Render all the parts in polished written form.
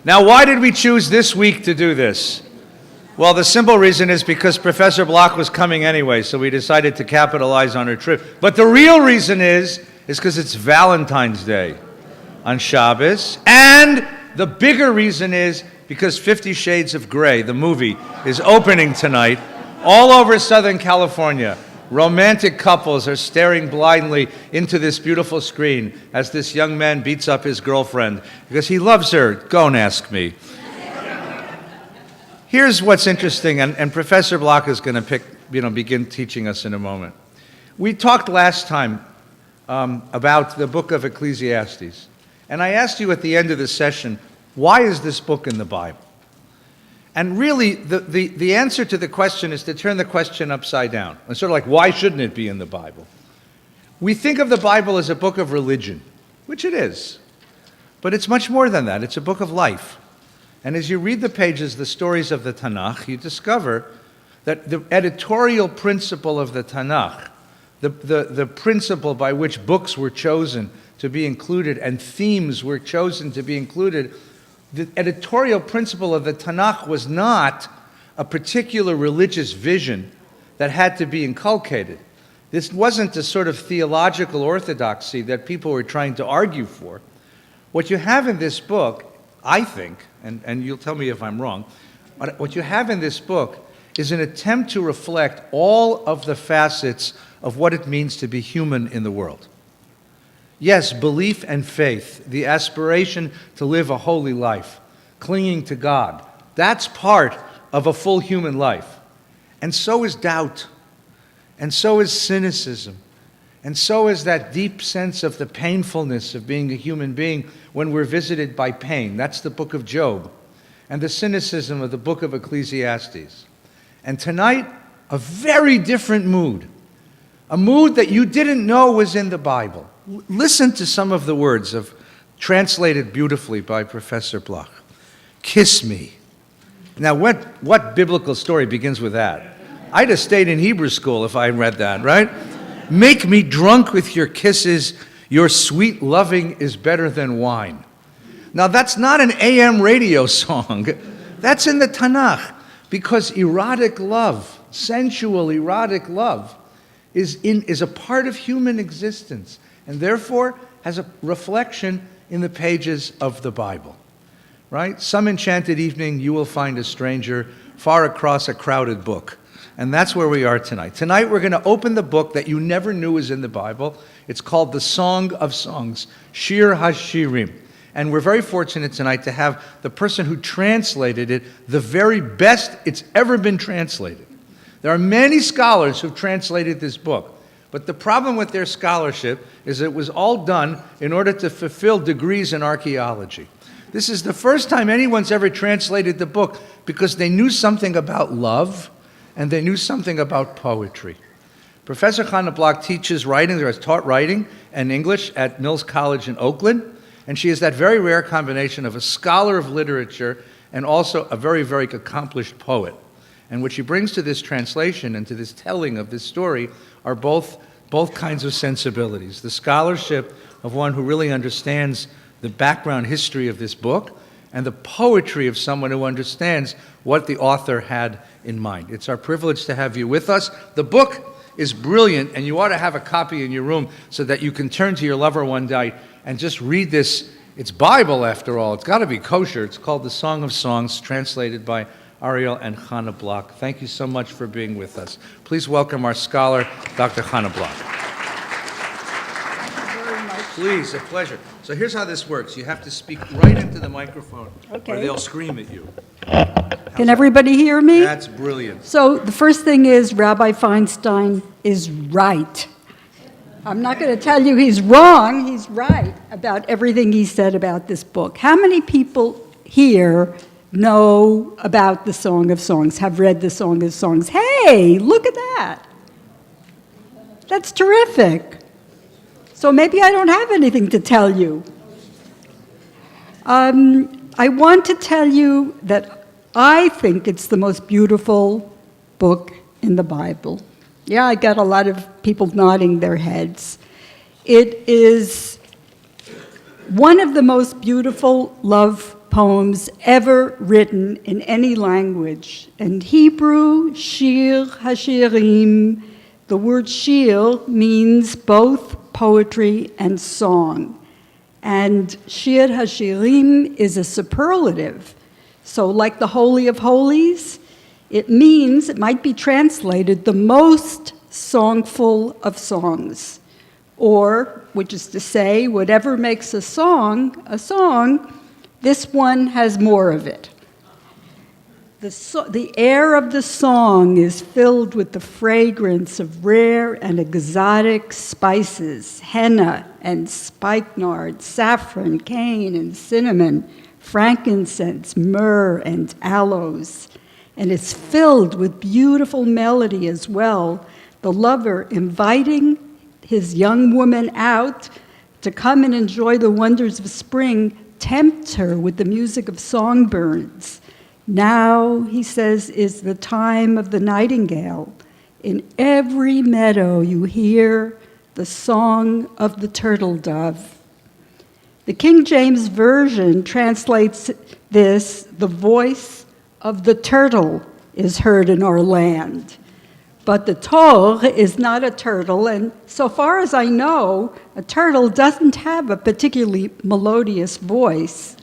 Now, why did we choose this week to do this? Well, the simple reason is because Professor Bloch was coming anyway, so we decided to capitalize on her trip. But the real reason is because it's Valentine's Day on Shabbos, and the bigger reason is because 50 Shades of Grey, the movie, is opening tonight all over Southern California. Romantic couples are staring blindly into this beautiful screen as this young man beats up his girlfriend because he loves her. Don't ask me. Here's what's interesting, and Professor Bloch is going to begin teaching us in a moment. We talked last time about the book of Ecclesiastes, and I asked you at the end of the session, why is this book in the Bible? And really, the answer to the question is to turn the question upside down. It's sort of like, why shouldn't it be in the Bible? We think of the Bible as a book of religion, which it is. But it's much more than that. It's a book of life. And as you read the pages, the stories of the Tanakh, you discover that the editorial principle of the Tanakh, the principle by which books were chosen to be included and themes were chosen to be included, the editorial principle of the Tanakh was not a particular religious vision that had to be inculcated. This wasn't a sort of theological orthodoxy that people were trying to argue for. What you have in this book, I think, and you'll tell me if I'm wrong, but what you have in this book is an attempt to reflect all of the facets of what it means to be human in the world. Yes, belief and faith, the aspiration to live a holy life, clinging to God, that's part of a full human life. And so is doubt, and so is cynicism, and so is that deep sense of the painfulness of being a human being when we're visited by pain. That's the book of Job, and the cynicism of the book of Ecclesiastes. And tonight, a very different mood, a mood that you didn't know was in the Bible. Listen to some of the words translated beautifully by Professor Bloch. Kiss me. Now, what biblical story begins with that? I'd have stayed in Hebrew school if I read that, right? Make me drunk with your kisses. Your sweet loving is better than wine. Now, that's not an AM radio song. That's in the Tanakh, because erotic love, sensual erotic love, is a part of human existence, and therefore has a reflection in the pages of the Bible, right? Some enchanted evening you will find a stranger far across a crowded book. And that's where we are tonight. Tonight we're going to open the book that you never knew was in the Bible. It's called the Song of Songs, Shir HaShirim. And we're very fortunate tonight to have the person who translated it, the very best it's ever been translated. There are many scholars who've translated this book. But the problem with their scholarship is it was all done in order to fulfill degrees in archaeology. This is the first time anyone's ever translated the book because they knew something about love and they knew something about poetry. Professor Chana Bloch teaches writing, or has taught writing and English at Mills College in Oakland, and she is that very rare combination of a scholar of literature and also a very, very accomplished poet. And what she brings to this translation and to this telling of this story are both kinds of sensibilities. The scholarship of one who really understands the background history of this book, and the poetry of someone who understands what the author had in mind. It's our privilege to have you with us. The book is brilliant, and you ought to have a copy in your room so that you can turn to your lover one day and just read this. It's Bible, after all. It's got to be kosher. It's called The Song of Songs, translated by Ariel and Chana Bloch. Thank you so much for being with us. Please welcome our scholar, Dr. Chana Bloch. Thank you very much. Please, a pleasure. So here's how this works. You have to speak right into the microphone, Okay. or they'll scream at you. Can everybody hear me? That's brilliant. So the first thing is Rabbi Feinstein is right. I'm not going to tell you he's wrong. He's right about everything he said about this book. How many people here know about the Song of Songs, have read the Song of Songs? Hey, look at that. That's terrific. So maybe I don't have anything to tell you. I want to tell you that I think it's the most beautiful book in the Bible. Yeah, I got a lot of people nodding their heads. It is one of the most beautiful love poems ever written in any language. In Hebrew, Shir HaShirim, the word shir means both poetry and song. And Shir HaShirim is a superlative. So like the Holy of Holies, it might be translated the most songful of songs. Or, which is to say, whatever makes a song, this one has more of it. The air of the song is filled with the fragrance of rare and exotic spices, henna and spikenard, saffron, cane, and cinnamon, frankincense, myrrh, and aloes. And it's filled with beautiful melody as well, the lover inviting his young woman out to come and enjoy the wonders of spring tempts her with the music of songbirds. Now, he says, is the time of the nightingale. In every meadow you hear the song of the turtle dove. The King James Version translates this, the voice of the turtle is heard in our land. But the Torah is not a turtle, and so far as I know, a turtle doesn't have a particularly melodious voice.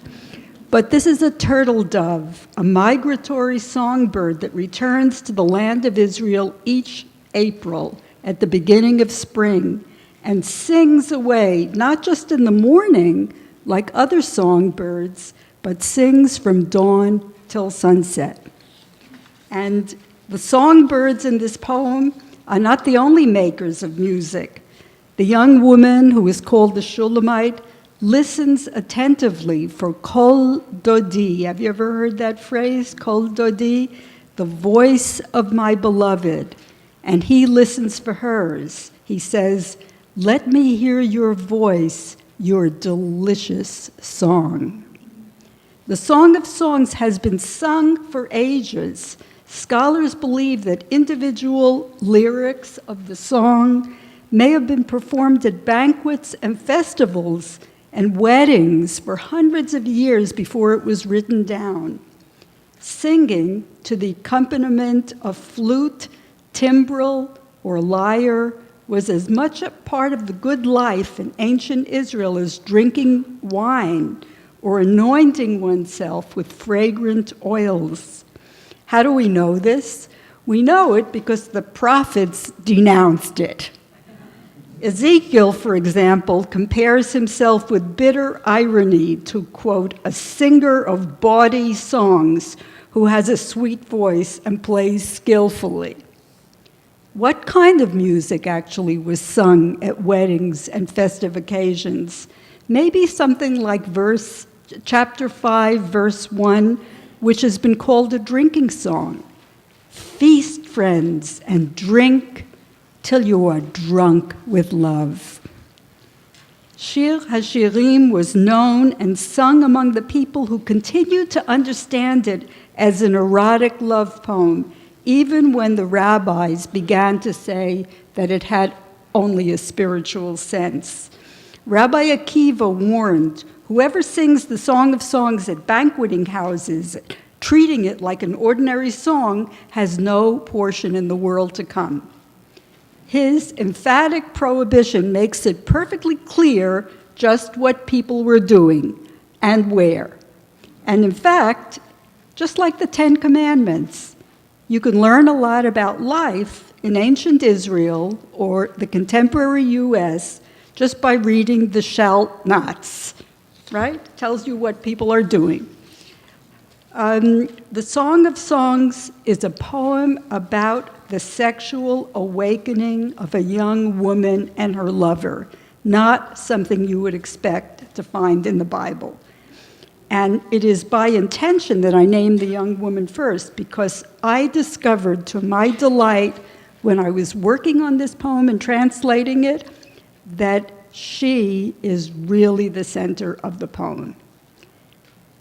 But this is a turtle dove, a migratory songbird that returns to the land of Israel each April at the beginning of spring and sings away, not just in the morning like other songbirds, but sings from dawn till sunset. And the songbirds in this poem are not the only makers of music. The young woman, who is called the Shulamite, listens attentively for kol dodi. Have you ever heard that phrase, kol dodi? The voice of my beloved. And he listens for hers. He says, let me hear your voice, your delicious song. The Song of Songs has been sung for ages. Scholars believe that individual lyrics of the song may have been performed at banquets and festivals and weddings for hundreds of years before it was written down. Singing to the accompaniment of flute, timbrel, or lyre was as much a part of the good life in ancient Israel as drinking wine or anointing oneself with fragrant oils. How do we know this? We know it because the prophets denounced it. Ezekiel, for example, compares himself with bitter irony to, quote, a singer of bawdy songs who has a sweet voice and plays skillfully. What kind of music actually was sung at weddings and festive occasions? Maybe something like chapter 5, verse 1, which has been called a drinking song. Feast, friends, and drink till you are drunk with love. Shir HaShirim was known and sung among the people who continued to understand it as an erotic love poem, even when the rabbis began to say that it had only a spiritual sense. Rabbi Akiva warned, whoever sings the Song of Songs at banqueting houses, treating it like an ordinary song, has no portion in the world to come. His emphatic prohibition makes it perfectly clear just what people were doing and where. And in fact, just like the Ten Commandments, you can learn a lot about life in ancient Israel or the contemporary U.S. just by reading the shalt nots, right? Tells you what people are doing. The Song of Songs is a poem about the sexual awakening of a young woman and her lover, not something you would expect to find in the Bible. And it is by intention that I named the young woman first, because I discovered to my delight when I was working on this poem and translating it, that she is really the center of the poem.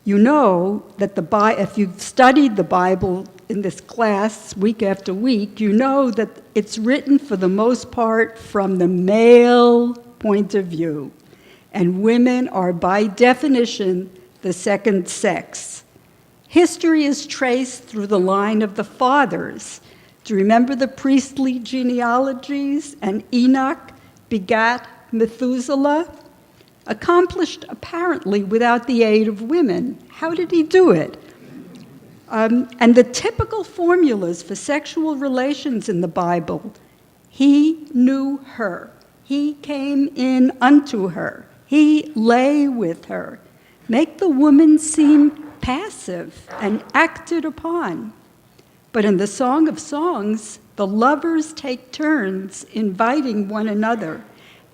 You know that if you've studied the Bible in this class week after week, you know that it's written for the most part from the male point of view. And women are by definition the second sex. History is traced through the line of the fathers. Do you remember the priestly genealogies? And Enoch begat Methuselah, accomplished apparently without the aid of women. How did he do it? And the typical formulas for sexual relations in the Bible: he knew her, he came in unto her, he lay with her. Make the woman seem passive and acted upon. But in the Song of Songs, the lovers take turns inviting one another,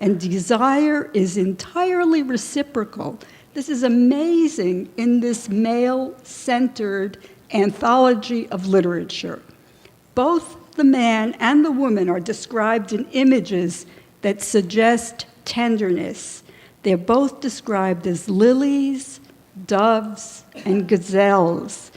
and desire is entirely reciprocal. This is amazing in this male-centered anthology of literature. Both the man and the woman are described in images that suggest tenderness. They're both described as lilies, doves, and gazelles.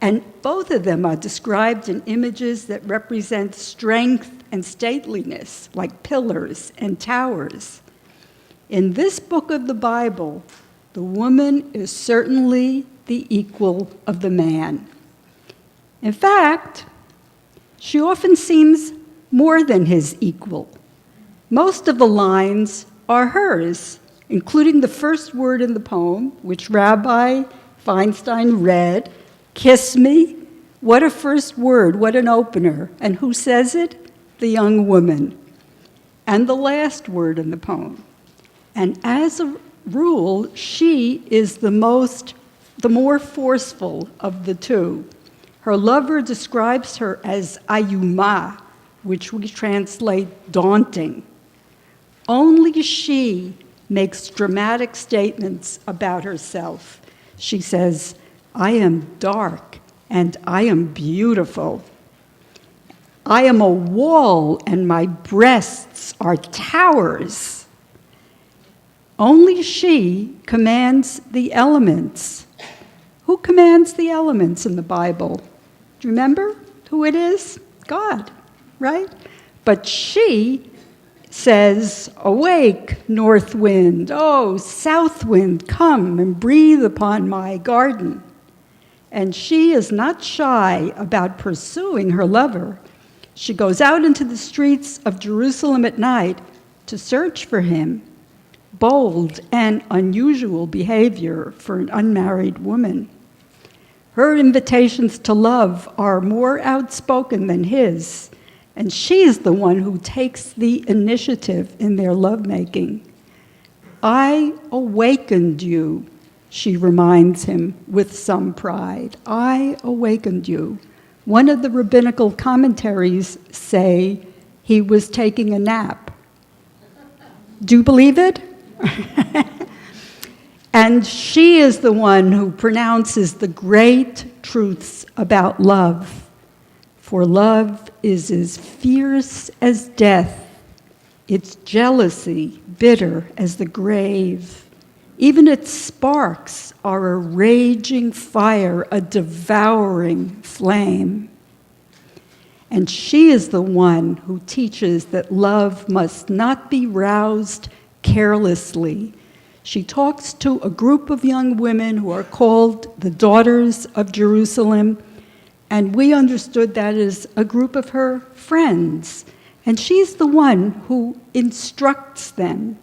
And both of them are described in images that represent strength and stateliness, like pillars and towers. In this book of the Bible, the woman is certainly the equal of the man. In fact, she often seems more than his equal. Most of the lines are hers, including the first word in the poem, which Rabbi Feinstein read, "Kiss me." What a first word, what an opener. And who says it? The young woman. And the last word in the poem. And as a rule, she is the more forceful of the two. Her lover describes her as ayuma, which we translate daunting. Only she makes dramatic statements about herself. She says, "I am dark and I am beautiful. I am a wall and my breasts are towers." Only she commands the elements. Who commands the elements in the Bible? Do you remember who it is? God, right? But she says, "Awake, north wind, oh, south wind, come and breathe upon my garden." And she is not shy about pursuing her lover. She goes out into the streets of Jerusalem at night to search for him. Bold and unusual behavior for an unmarried woman. Her invitations to love are more outspoken than his, and she's the one who takes the initiative in their lovemaking. "I awakened you," she reminds him with some pride. "I awakened you." One of the rabbinical commentaries say he was taking a nap. Do you believe it? And she is the one who pronounces the great truths about love. For love is as fierce as death, its jealousy bitter as the grave. Even its sparks are a raging fire, a devouring flame. And she is the one who teaches that love must not be roused carelessly. She talks to a group of young women who are called the Daughters of Jerusalem, and we understood that as a group of her friends. And she's the one who instructs them.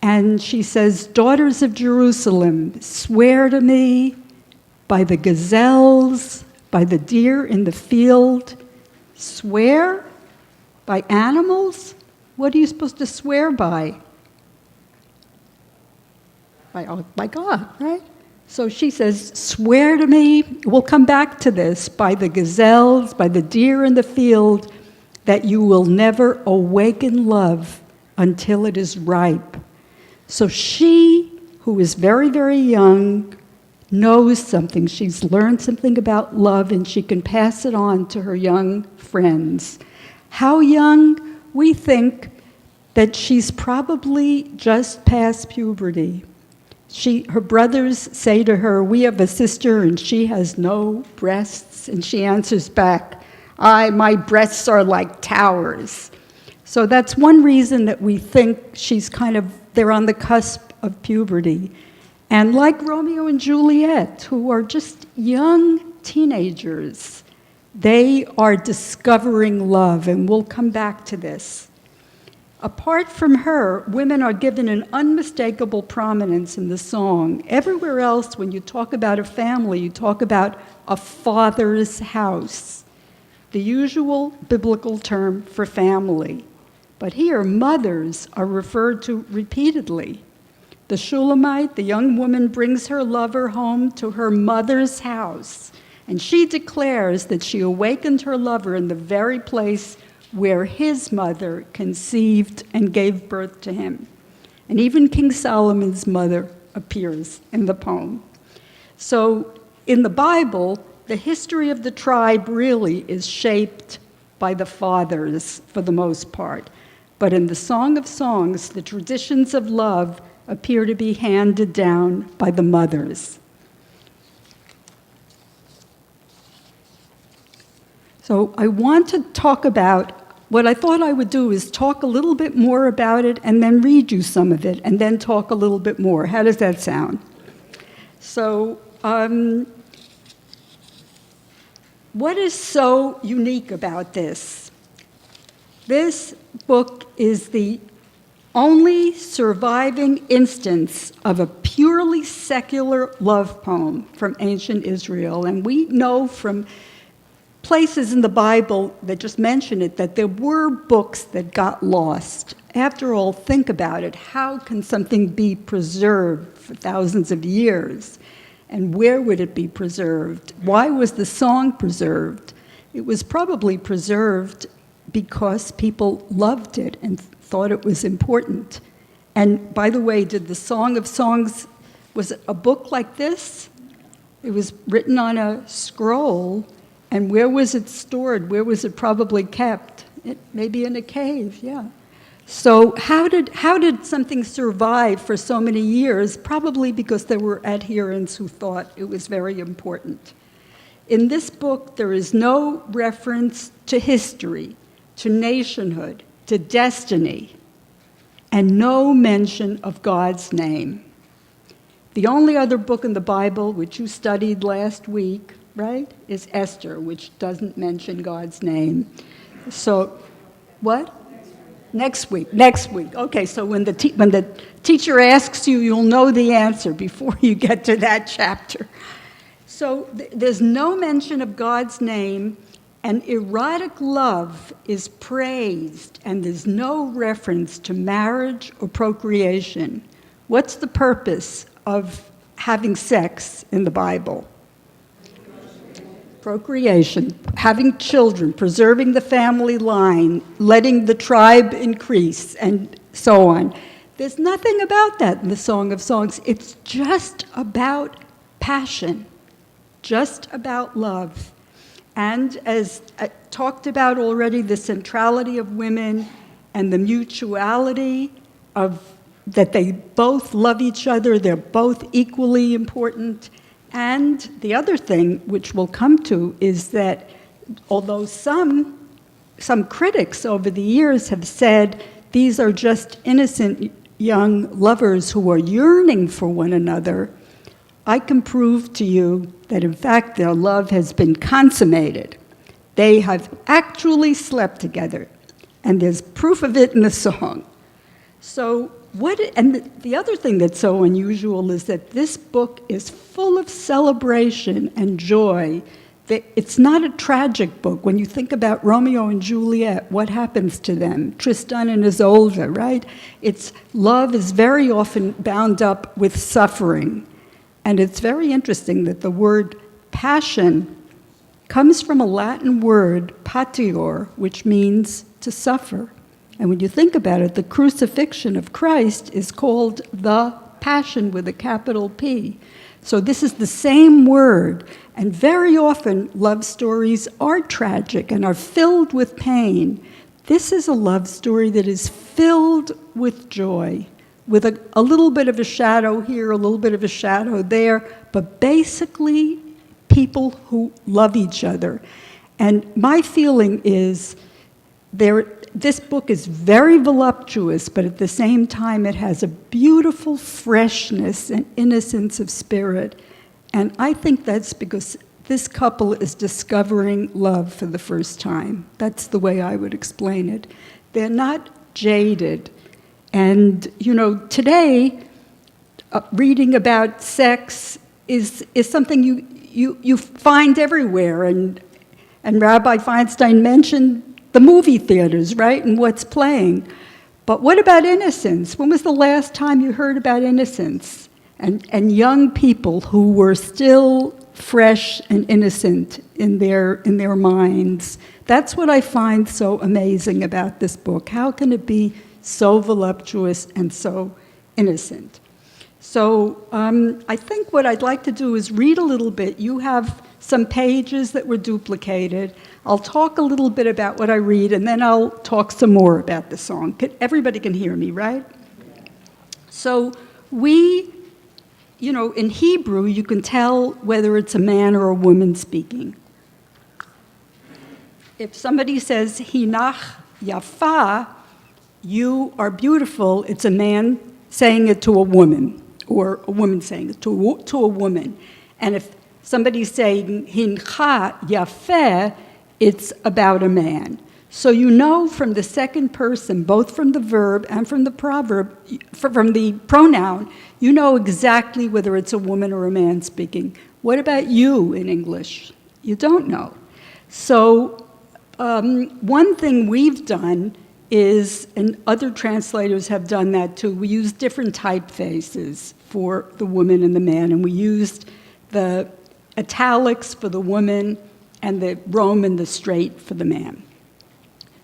And she says, "Daughters of Jerusalem, swear to me by the gazelles, by the deer in the field." Swear? By animals? What are you supposed to swear by? By God, right? So she says, "Swear to me," we'll come back to this, "by the gazelles, by the deer in the field, that you will never awaken love until it is ripe." So she, who is very, very young, knows something. She's learned something about love, and she can pass it on to her young friends. How young? We think that she's probably just past puberty. Her brothers say to her, "We have a sister and she has no breasts." And she answers back, "My breasts are like towers." So that's one reason that we think they're on the cusp of puberty. And like Romeo and Juliet, who are just young teenagers, they are discovering love, and we'll come back to this. Apart from her, women are given an unmistakable prominence in the song. Everywhere else, when you talk about a family, you talk about a father's house, the usual biblical term for family. But here, mothers are referred to repeatedly. The Shulamite, the young woman, brings her lover home to her mother's house, and she declares that she awakened her lover in the very place where his mother conceived and gave birth to him. And even King Solomon's mother appears in the poem. So in the Bible, the history of the tribe really is shaped by the fathers for the most part. But in the Song of Songs, the traditions of love appear to be handed down by the mothers. So I want to talk about, what I thought I would do is talk a little bit more about it and then read you some of it and then talk a little bit more. How does that sound? So what is so unique about this? This book is the only surviving instance of a purely secular love poem from ancient Israel. And we know from places in the Bible that just mention it that there were books that got lost. After all, think about it. How can something be preserved for thousands of years? And where would it be preserved? Why was the song preserved? It was probably preserved because people loved it and thought it was important. And by the way, did the Song of Songs, was it a book like this? It was written on a scroll. And where was it stored? Where was it probably kept? Maybe in a cave, yeah. So how did something survive for so many years? Probably because there were adherents who thought it was very important. In this book, there is no reference to history, to nationhood, to destiny, and no mention of God's name. The only other book in the Bible, which you studied last week, right, is Esther, which doesn't mention God's name. So, what? Next week. Okay, so when the teacher asks you, you'll know the answer before you get to that chapter. So there's no mention of God's name, and erotic love is praised, and there's no reference to marriage or procreation. What's the purpose of having sex in the Bible? Procreation, having children, preserving the family line, letting the tribe increase, and so on. There's nothing about that in the Song of Songs. It's just about passion, just about love. And as I talked about already, the centrality of women and the mutuality of that they both love each other, they're both equally important. And the other thing, which we'll come to, is that although some critics over the years have said these are just innocent young lovers who are yearning for one another, I can prove to you that in fact their love has been consummated. They have actually slept together, and there's proof of it in the song. So the other thing that's so unusual is that this book is full of celebration and joy. It's not a tragic book. When you think about Romeo and Juliet, what happens to them? Tristan and Isolde, right? Love is very often bound up with suffering. And it's very interesting that the word passion comes from a Latin word, patior, which means to suffer. And when you think about it, the crucifixion of Christ is called the Passion with a capital P. So this is the same word, and very often love stories are tragic and are filled with pain. This is a love story that is filled with joy, with a little bit of a shadow here, a little bit of a shadow there, but basically people who love each other. And my feeling is this book is very voluptuous, but at the same time it has a beautiful freshness and innocence of spirit. And I think that's because this couple is discovering love for the first time. That's the way I would explain it. They're not jaded. And, today, reading about sex is something you find everywhere. And Rabbi Feinstein mentioned the movie theaters, right, and what's playing. But what about innocence? When was the last time you heard about innocence? And young people who were still fresh and innocent in their minds. That's what I find so amazing about this book. How can it be so voluptuous and so innocent? So I think what I'd like to do is read a little bit. You have some pages that were duplicated. I'll talk a little bit about what I read, and then I'll talk some more about the song. Everybody can hear me, right? So in Hebrew, you can tell whether it's a man or a woman speaking. If somebody says, Hinach Yafa, you are beautiful, it's a man saying it to a woman, or a woman saying it to a woman. And if somebody's saying, Hincha Yafeh, it's about a man. So you know from the second person, both from the verb and from the proverb, from the pronoun, you know exactly whether it's a woman or a man speaking. What about you in English? You don't know. So one thing we've done is, and other translators have done that too, we use different typefaces for the woman and the man, and we used the italics for the woman and the Roman, the straight, for the man.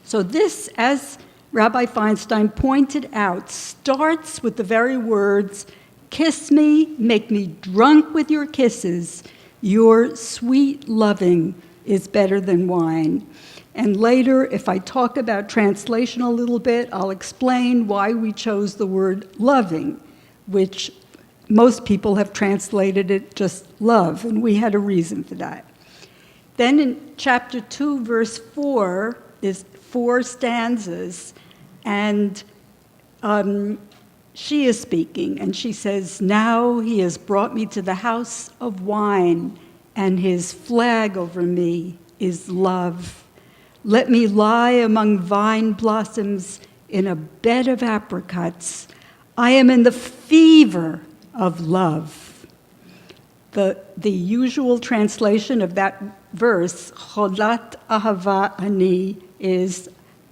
So this, as Rabbi Feinstein pointed out, starts with the very words, kiss me, make me drunk with your kisses, your sweet loving is better than wine. And later, if I talk about translation a little bit, I'll explain why we chose the word loving, which most people have translated it just love, and we had a reason for that. Then in chapter 2, verse 4, is 4 stanzas, and she is speaking, and she says, now he has brought me to the house of wine, and his flag over me is love. Let me lie among vine blossoms in a bed of apricots. I am in the fever of love. The usual translation of that verse, cholat ahava ani, is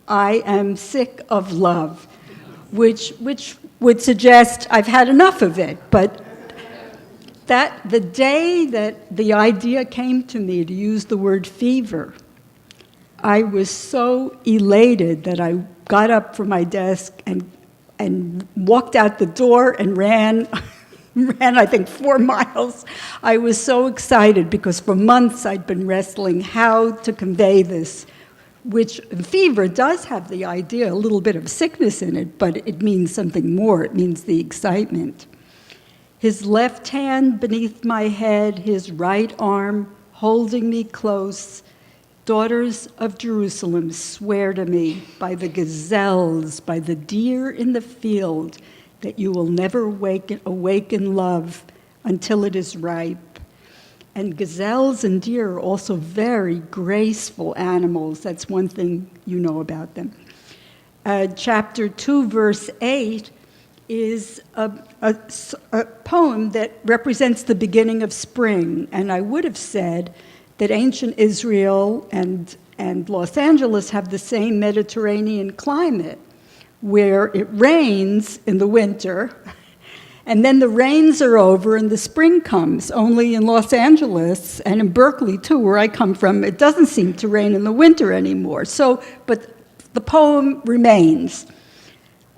I am sick of love, which would suggest I've had enough of it. But that the day that the idea came to me to use the word fever, I was so elated that I got up from my desk and walked out the door and ran, I think 4 miles. I was so excited because for months I'd been wrestling how to convey this, which fever does have the idea, a little bit of sickness in it, but it means something more. It means the excitement. His left hand beneath my head, his right arm holding me close. Daughters of Jerusalem, swear to me by the gazelles, by the deer in the field, that you will never awaken love until it is ripe. And gazelles and deer are also very graceful animals. That's one thing you know about them. Chapter 2, verse 8 is a poem that represents the beginning of spring. And I would have said that ancient Israel and Los Angeles have the same Mediterranean climate, where it rains in the winter, and then the rains are over and the spring comes. Only in Los Angeles and in Berkeley, too, where I come from, it doesn't seem to rain in the winter anymore. But the poem remains.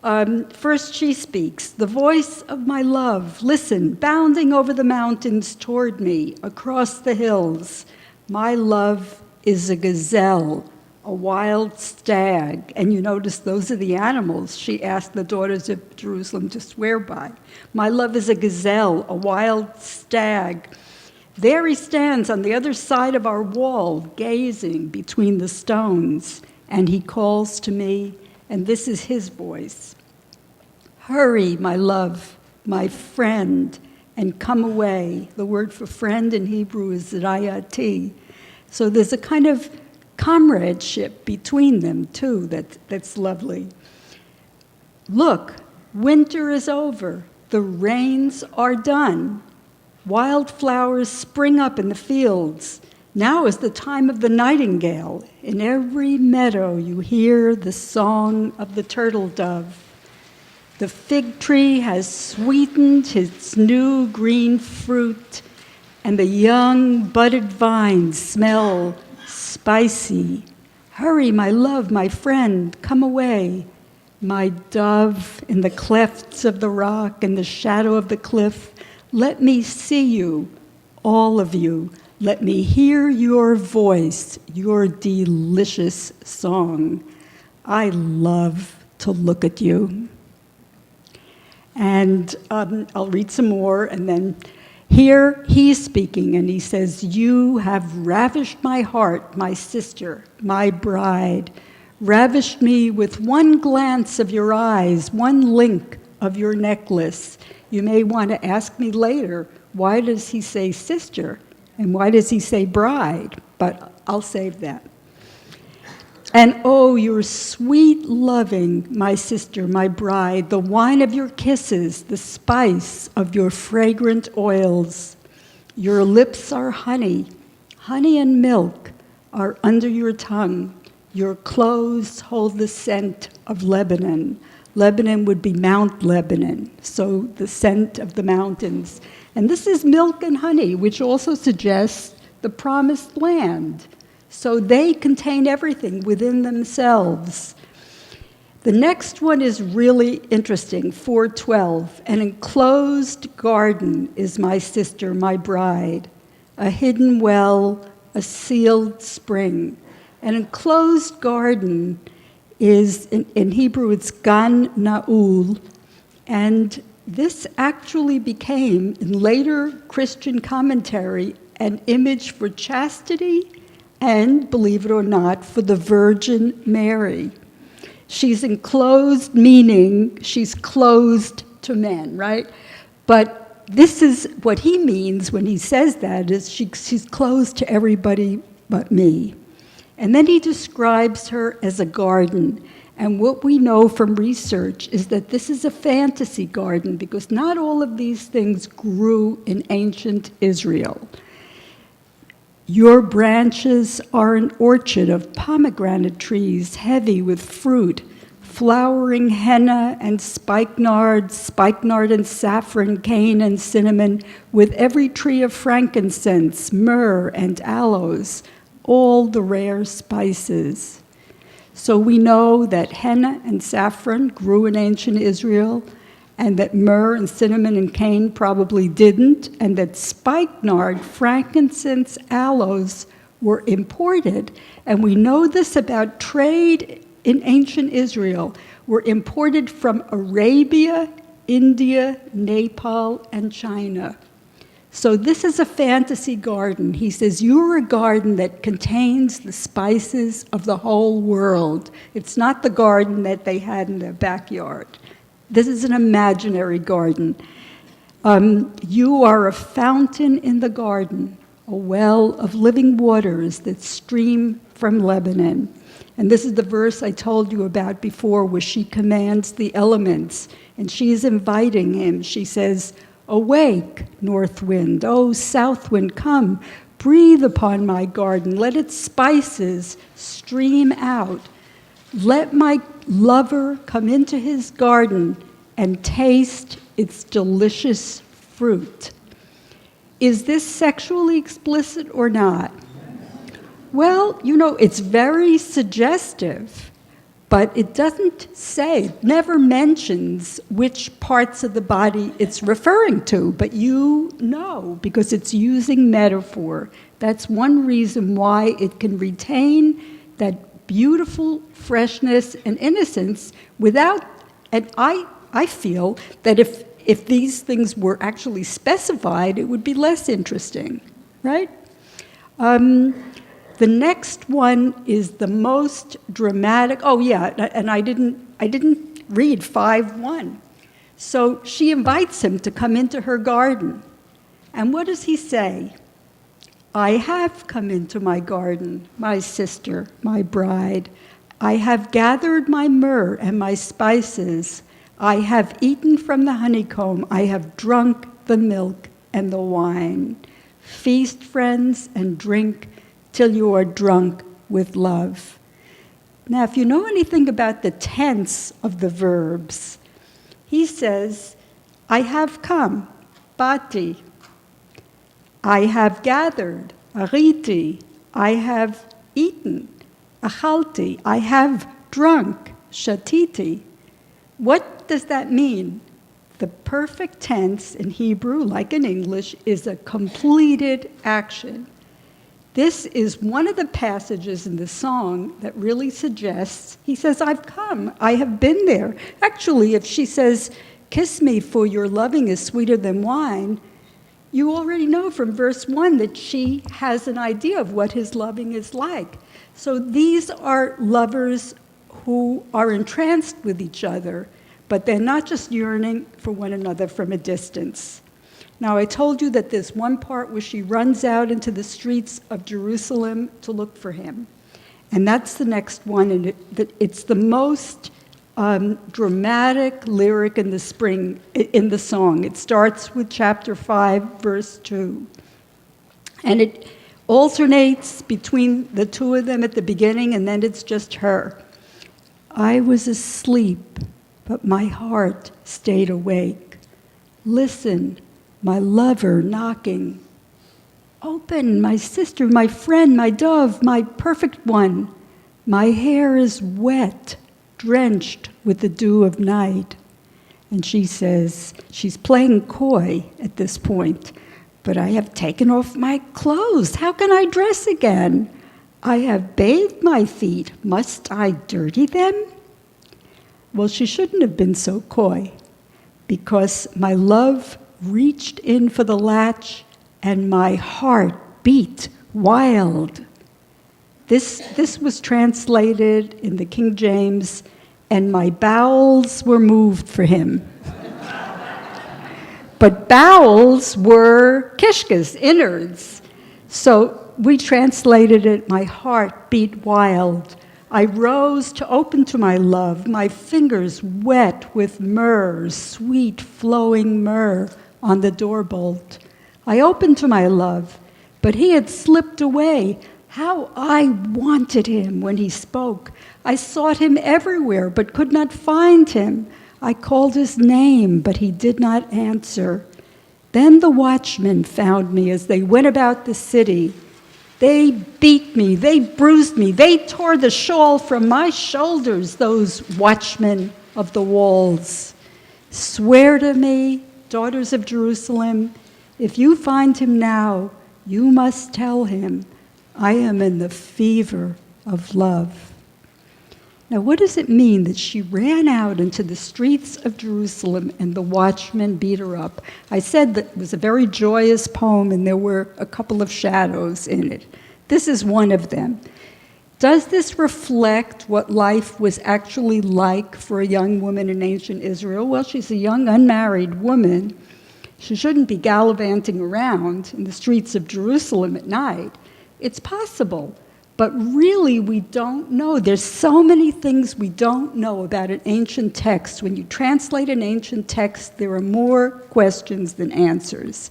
First she speaks, the voice of my love, listen, bounding over the mountains toward me, across the hills. My love is a gazelle, a wild stag. And you notice those are the animals she asked the daughters of Jerusalem to swear by. My love is a gazelle, a wild stag. There he stands on the other side of our wall, gazing between the stones. and he calls to me, and this is his voice. Hurry, my love, my friend, and come away. The word for friend in Hebrew is rayati. So there's a kind of comradeship between them, too, that's lovely. Look, winter is over. The rains are done. Wildflowers spring up in the fields. Now is the time of the nightingale. In every meadow you hear the song of the turtle dove. The fig tree has sweetened its new green fruit, and the young budded vines smell spicy. Hurry, my love, my friend, come away. My dove, in the clefts of the rock and the shadow of the cliff, let me see you, all of you. Let me hear your voice, your delicious song. I love to look at you. And I'll read some more, and then here he's speaking, and he says, you have ravished my heart, my sister, my bride, ravished me with one glance of your eyes, one link of your necklace. You may want to ask me later, why does he say sister, and why does he say bride? But I'll save that. And oh, your sweet loving, my sister, my bride, the wine of your kisses, the spice of your fragrant oils. Your lips are honey. Honey and milk are under your tongue. Your clothes hold the scent of Lebanon. Lebanon would be Mount Lebanon, so the scent of the mountains. And this is milk and honey, which also suggests the promised land. So they contain everything within themselves. The next one is really interesting, 4:12. An enclosed garden is my sister, my bride, a hidden well, a sealed spring. An enclosed garden is, in Hebrew, it's gan na'ul, and this actually became, in later Christian commentary, an image for chastity and, believe it or not, for the Virgin Mary. She's enclosed, meaning she's closed to men, right? But this is what he means when he says that, is she's closed to everybody but me. And then he describes her as a garden. And what we know from research is that this is a fantasy garden because not all of these things grew in ancient Israel. Your branches are an orchard of pomegranate trees, heavy with fruit, flowering henna and spikenard and saffron, cane and cinnamon, with every tree of frankincense, myrrh and aloes, all the rare spices. So we know that henna and saffron grew in ancient Israel, and that myrrh and cinnamon and cane probably didn't, and that spikenard, frankincense, aloes were imported. And we know this about trade in ancient Israel, were imported from Arabia, India, Nepal, and China. So this is a fantasy garden. He says, you're a garden that contains the spices of the whole world. It's not the garden that they had in their backyard. This is an imaginary garden. You are a fountain in the garden, a well of living waters that stream from Lebanon. And this is the verse I told you about before, where she commands the elements, and she's inviting him. She says, awake, north wind, oh, south wind, come, breathe upon my garden, let its spices stream out. Let my lover come into his garden and taste its delicious fruit. Is this sexually explicit or not? Well, it's very suggestive, but it doesn't say, never mentions which parts of the body it's referring to, but you know, because it's using metaphor. That's one reason why it can retain that beautiful freshness and innocence without, and I feel that if these things were actually specified, it would be less interesting, right? The next one is the most dramatic. Oh yeah, and I didn't read 5:1. So she invites him to come into her garden. And what does he say? I have come into my garden, my sister, my bride. I have gathered my myrrh and my spices. I have eaten from the honeycomb. I have drunk the milk and the wine. Feast, friends, and drink till you are drunk with love. Now, if you know anything about the tense of the verbs, he says, I have come, bati. I have gathered, ariti. I have eaten, achalti. I have drunk, shatiti. What does that mean? The perfect tense in Hebrew, like in English, is a completed action. This is one of the passages in the song that really suggests, he says, I've come, I have been there. Actually, if she says, kiss me for your loving is sweeter than wine, you already know from verse 1 that she has an idea of what his loving is like. So these are lovers who are entranced with each other, but they're not just yearning for one another from a distance. Now, I told you that there's one part where she runs out into the streets of Jerusalem to look for him. And that's the next one, and it's the most dramatic lyric in the song. It starts with chapter 5, verse 2. And it alternates between the two of them at the beginning, and then it's just her. I was asleep, but my heart stayed awake. Listen, my lover knocking. Open, my sister, my friend, my dove, my perfect one. My hair is wet, drenched with the dew of night. And she says, she's playing coy at this point, but I have taken off my clothes. How can I dress again? I have bathed my feet. Must I dirty them? Well, she shouldn't have been so coy, because my love reached in for the latch and my heart beat wild. This was translated in the King James, and my bowels were moved for him. But bowels were kishkas, innards. So we translated it, my heart beat wild. I rose to open to my love, my fingers wet with myrrh, sweet flowing myrrh on the doorbolt. I opened to my love, but he had slipped away. How I wanted him when he spoke. I sought him everywhere, but could not find him. I called his name, but he did not answer. Then the watchmen found me as they went about the city. They beat me, they bruised me, they tore the shawl from my shoulders, those watchmen of the walls. Swear to me, daughters of Jerusalem, if you find him now, you must tell him, I am in the fever of love. Now, what does it mean that she ran out into the streets of Jerusalem and the watchmen beat her up? I said that it was a very joyous poem and there were a couple of shadows in it. This is one of them. Does this reflect what life was actually like for a young woman in ancient Israel? Well, she's a young unmarried woman. She shouldn't be gallivanting around in the streets of Jerusalem at night. It's possible. But really, we don't know. There's so many things we don't know about an ancient text. When you translate an ancient text, there are more questions than answers.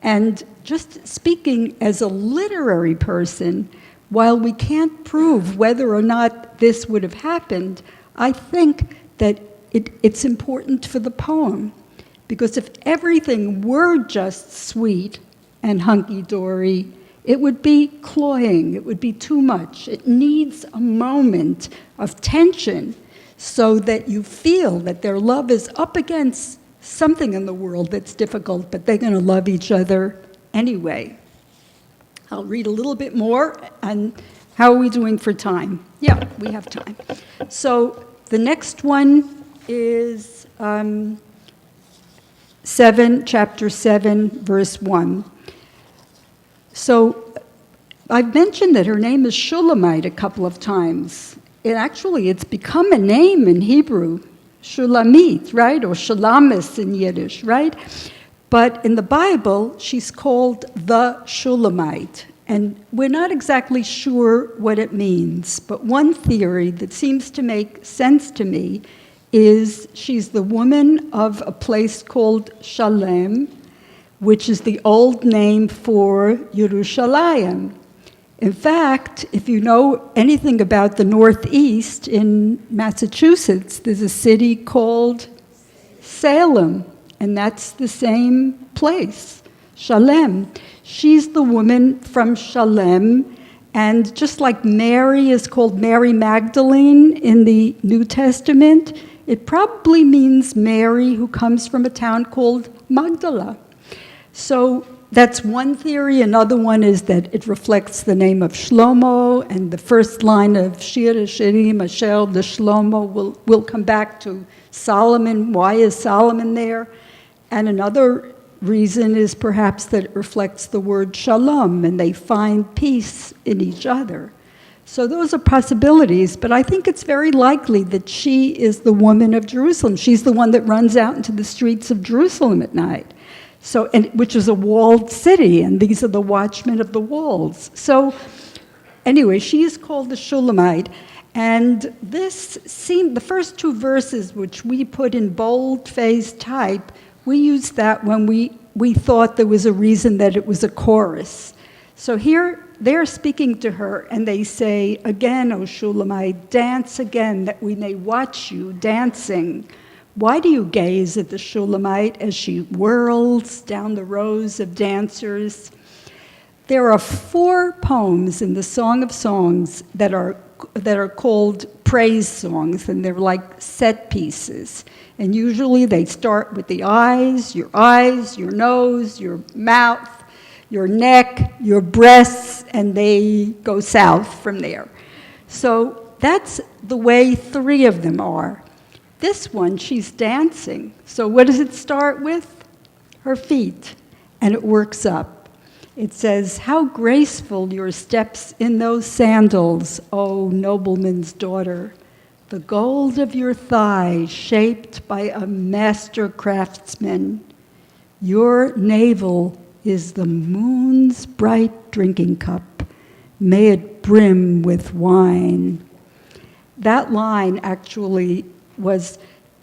And just speaking as a literary person, while we can't prove whether or not this would have happened, I think that it's important for the poem. Because if everything were just sweet and hunky-dory, it would be cloying, it would be too much. It needs a moment of tension so that you feel that their love is up against something in the world that's difficult, but they're going to love each other anyway. I'll read a little bit more, and how are we doing for time? Yeah, we have time. So the next one is chapter 7, verse 1. So I've mentioned that her name is Shulamite a couple of times. It's become a name in Hebrew, Shulamit, right? Or Shulamis in Yiddish, right? But in the Bible, she's called the Shulamite. And we're not exactly sure what it means. But one theory that seems to make sense to me is she's the woman of a place called Shalem, which is the old name for Yerushalayim. In fact, if you know anything about the Northeast in Massachusetts, there's a city called Salem, and that's the same place, Shalem. She's the woman from Shalem, and just like Mary is called Mary Magdalene in the New Testament, it probably means Mary who comes from a town called Magdala. So that's one theory. Another one is that it reflects the name of Shlomo, and the first line of Shir Shirim Asher the Shlomo will come back to Solomon. Why is Solomon there? And another reason is perhaps that it reflects the word shalom, and they find peace in each other. So those are possibilities, but I think it's very likely that she is the woman of Jerusalem. She's the one that runs out into the streets of Jerusalem at night. So, which is a walled city, and these are the watchmen of the walls. So, anyway, she is called the Shulamite, and the first two verses, which we put in bold-faced type, we used that when we thought there was a reason that it was a chorus. So here, they're speaking to her, and they say, "Again, O Shulamite, dance again, that we may watch you dancing. Why do you gaze at the Shulamite as she whirls down the rows of dancers?" There are 4 poems in the Song of Songs that are called praise songs, and they're like set pieces. And usually they start with the eyes, your nose, your mouth, your neck, your breasts, and they go south from there. So that's the way 3 of them are. This one, she's dancing. So what does it start with? Her feet. And it works up. It says, "How graceful your steps in those sandals, O nobleman's daughter. The gold of your thigh shaped by a master craftsman. Your navel is the moon's bright drinking cup. May it brim with wine." That line actually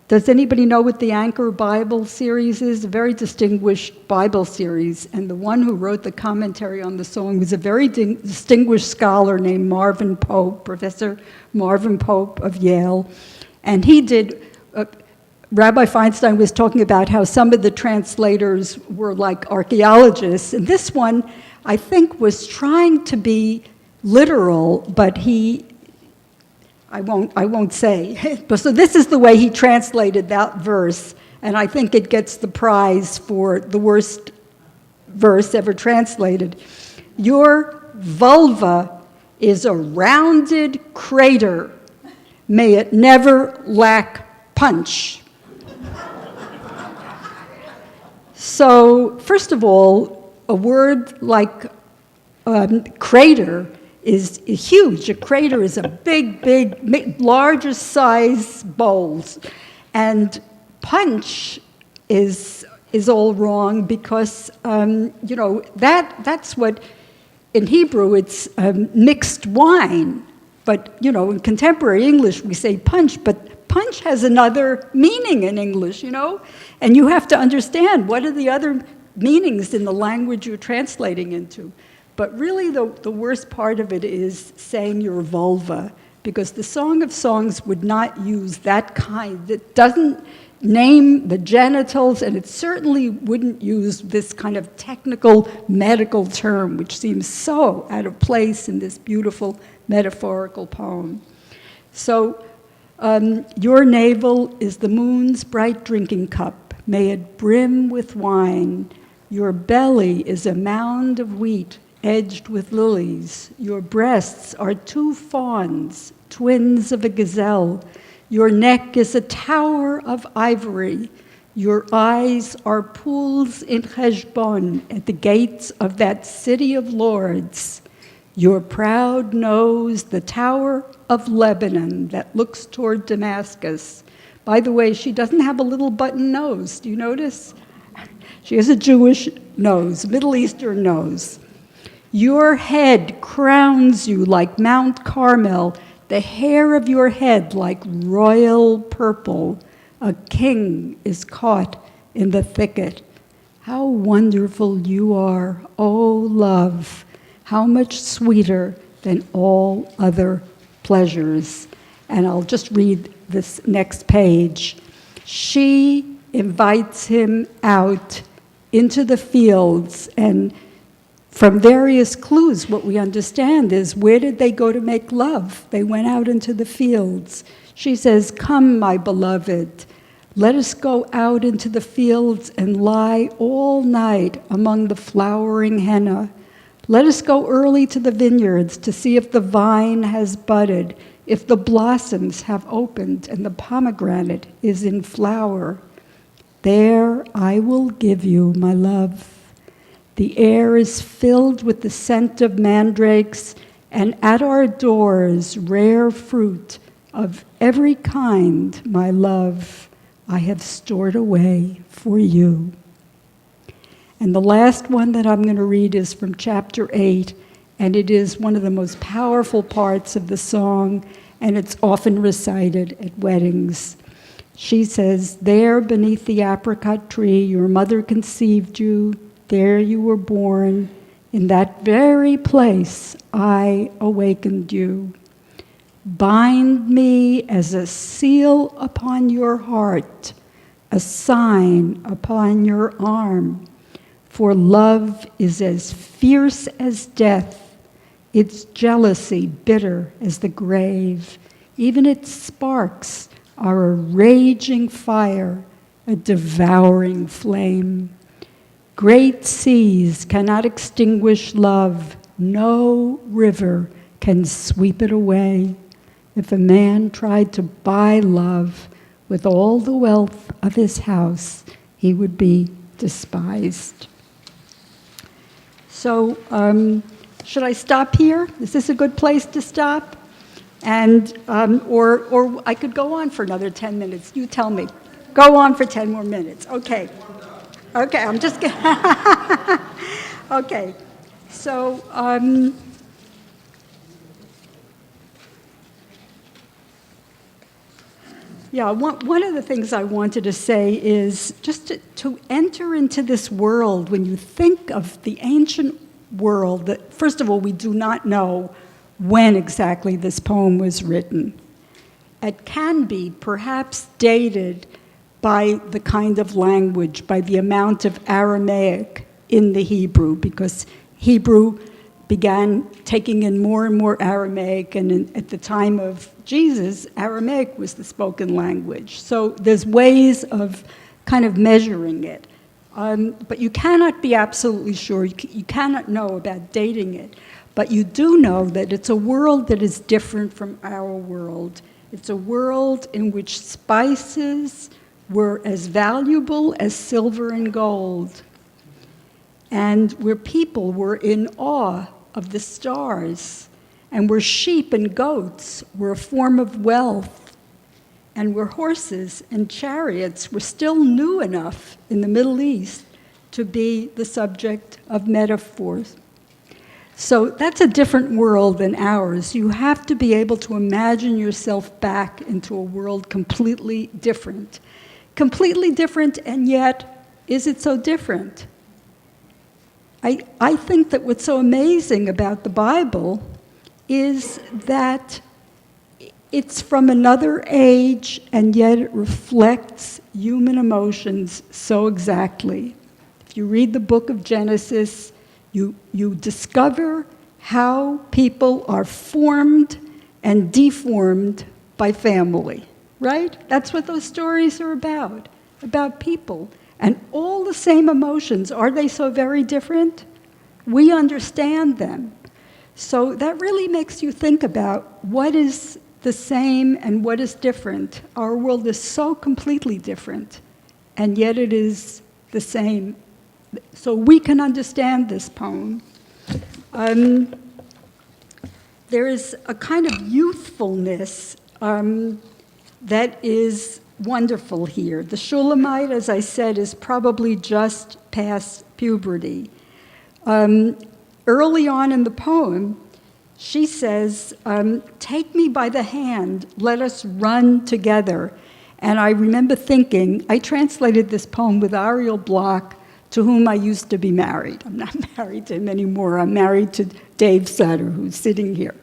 does anybody know what the Anchor Bible series is? A very distinguished Bible series, and the one who wrote the commentary on the song was a very distinguished scholar named Marvin Pope, Professor Marvin Pope of Yale, and he did, Rabbi Feinstein was talking about how some of the translators were like archaeologists, and this one, I think, was trying to be literal, but I won't say. But so this is the way he translated that verse, and I think it gets the prize for the worst verse ever translated. "Your vulva is a rounded crater. May it never lack punch." So, first of all, a word like crater is huge. A crater is a big, larger size bowls. And punch is all wrong because, that's what, in Hebrew, it's mixed wine. But, in contemporary English, we say punch, but punch has another meaning in English, And you have to understand what are the other meanings in the language you're translating into. But really, the worst part of it is saying your vulva, because the Song of Songs would not use that kind. It doesn't name the genitals, and it certainly wouldn't use this kind of technical medical term, which seems so out of place in this beautiful metaphorical poem. So, your navel is the moon's bright drinking cup. May it brim with wine. Your belly is a mound of wheat edged with lilies. Your breasts are 2 fawns, twins of a gazelle. Your neck is a tower of ivory. Your eyes are pools in Heshbon at the gates of that city of lords. Your proud nose, the tower of Lebanon that looks toward Damascus. By the way, she doesn't have a little button nose. Do you notice? She has a Jewish nose, Middle Eastern nose. Your head crowns you like Mount Carmel, the hair of your head like royal purple. A king is caught in the thicket. How wonderful you are, O love, how much sweeter than all other pleasures. And I'll just read this next page. She invites him out into the fields, and from various clues, what we understand is, where did they go to make love? They went out into the fields. She says, come, my beloved, let us go out into the fields and lie all night among the flowering henna. Let us go early to the vineyards to see if the vine has budded, if the blossoms have opened and the pomegranate is in flower. There I will give you my love. The air is filled with the scent of mandrakes, and at our doors rare fruit of every kind, my love, I have stored away for you. And the last one that I'm going to read is from chapter 8, and it is one of the most powerful parts of the song, and it's often recited at weddings. She says, there beneath the apricot tree, your mother conceived you, there you were born, in that very place I awakened you. Bind me as a seal upon your heart, a sign upon your arm, for love is as fierce as death, its jealousy bitter as the grave. Even its sparks are a raging fire, a devouring flame. Great seas cannot extinguish love. No river can sweep it away. If a man tried to buy love with all the wealth of his house, he would be despised. So, should I stop here? Is this a good place to stop? And, or I could go on for another 10 minutes. You tell me. Go on for 10 more minutes. Okay. Okay, I'm just kidding. Okay. So, yeah, one of the things I wanted to say is just to enter into this world, when you think of the ancient world, that first of all, we do not know when exactly this poem was written. It can be perhaps dated by the kind of language, by the amount of Aramaic in the Hebrew, because Hebrew began taking in more and more Aramaic, and at the time of Jesus, Aramaic was the spoken language. So there's ways of kind of measuring it. But you cannot be absolutely sure. You cannot know about dating it. But you do know that it's a world that is different from our world. It's a world in which spices were as valuable as silver and gold, and where people were in awe of the stars, and where sheep and goats were a form of wealth, and where horses and chariots were still new enough in the Middle East to be the subject of metaphors. So that's a different world than ours. You have to be able to imagine yourself back into a world completely different. Completely different, and yet, is it so different? I think that what's so amazing about the Bible is that it's from another age, and yet it reflects human emotions so exactly. If you read the book of Genesis, you discover how people are formed and deformed by family, right? That's what those stories are about people. And all the same emotions, are they so very different? We understand them. So that really makes you think about what is the same and what is different. Our world is so completely different, and yet it is the same. So we can understand this poem. there is a kind of youthfulness that is wonderful here. The Shulamite, as I said, is probably just past puberty. Early on in the poem, she says, take me by the hand, let us run together. And I remember thinking, I translated this poem with Ariel Bloch, to whom I used to be married. I'm not married to him anymore. I'm married to Dave Sutter, who's sitting here.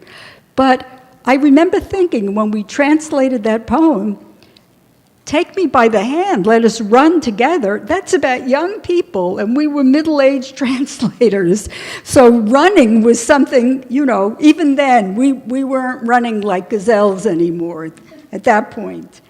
But I remember thinking when we translated that poem, take me by the hand, let us run together. That's about young people, and we were middle-aged translators. So running was something, even then, we weren't running like gazelles anymore at that point.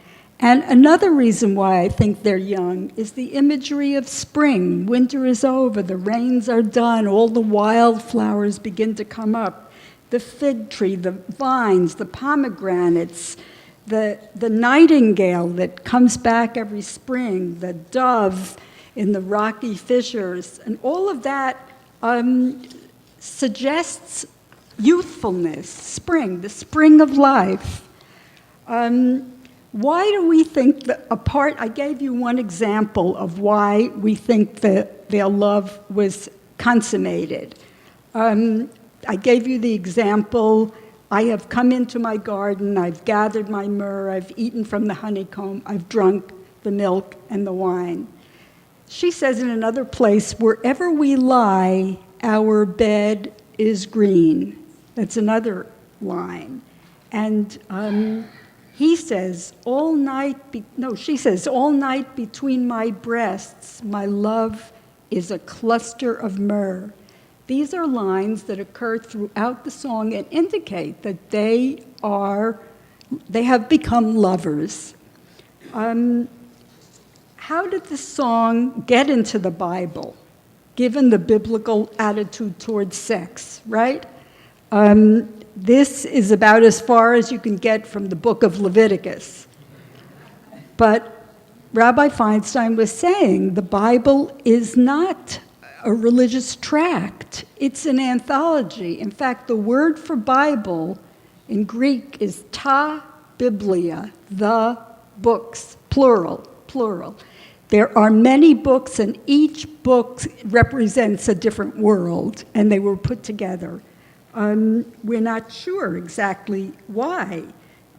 And another reason why I think they're young is the imagery of spring. Winter is over, the rains are done, all the wildflowers begin to come up. The fig tree, the vines, the pomegranates, the nightingale that comes back every spring, the dove in the rocky fissures, and all of that suggests youthfulness, spring, the spring of life. Why do we think that I gave you one example of why we think that their love was consummated. I gave you the example, I have come into my garden, I've gathered my myrrh, I've eaten from the honeycomb, I've drunk the milk and the wine. She says in another place, wherever we lie, our bed is green. That's another line. And he says, she says, all night between my breasts, my love is a cluster of myrrh. These are lines that occur throughout the song and indicate that they have become lovers. How did the song get into the Bible, given the biblical attitude towards sex, right? This is about as far as you can get from the book of Leviticus. But Rabbi Feinstein was saying the Bible is not a religious tract. It's an anthology. In fact, the word for Bible in Greek is ta biblia, the books, plural. There are many books, and each book represents a different world, and they were put together. We're not sure exactly why.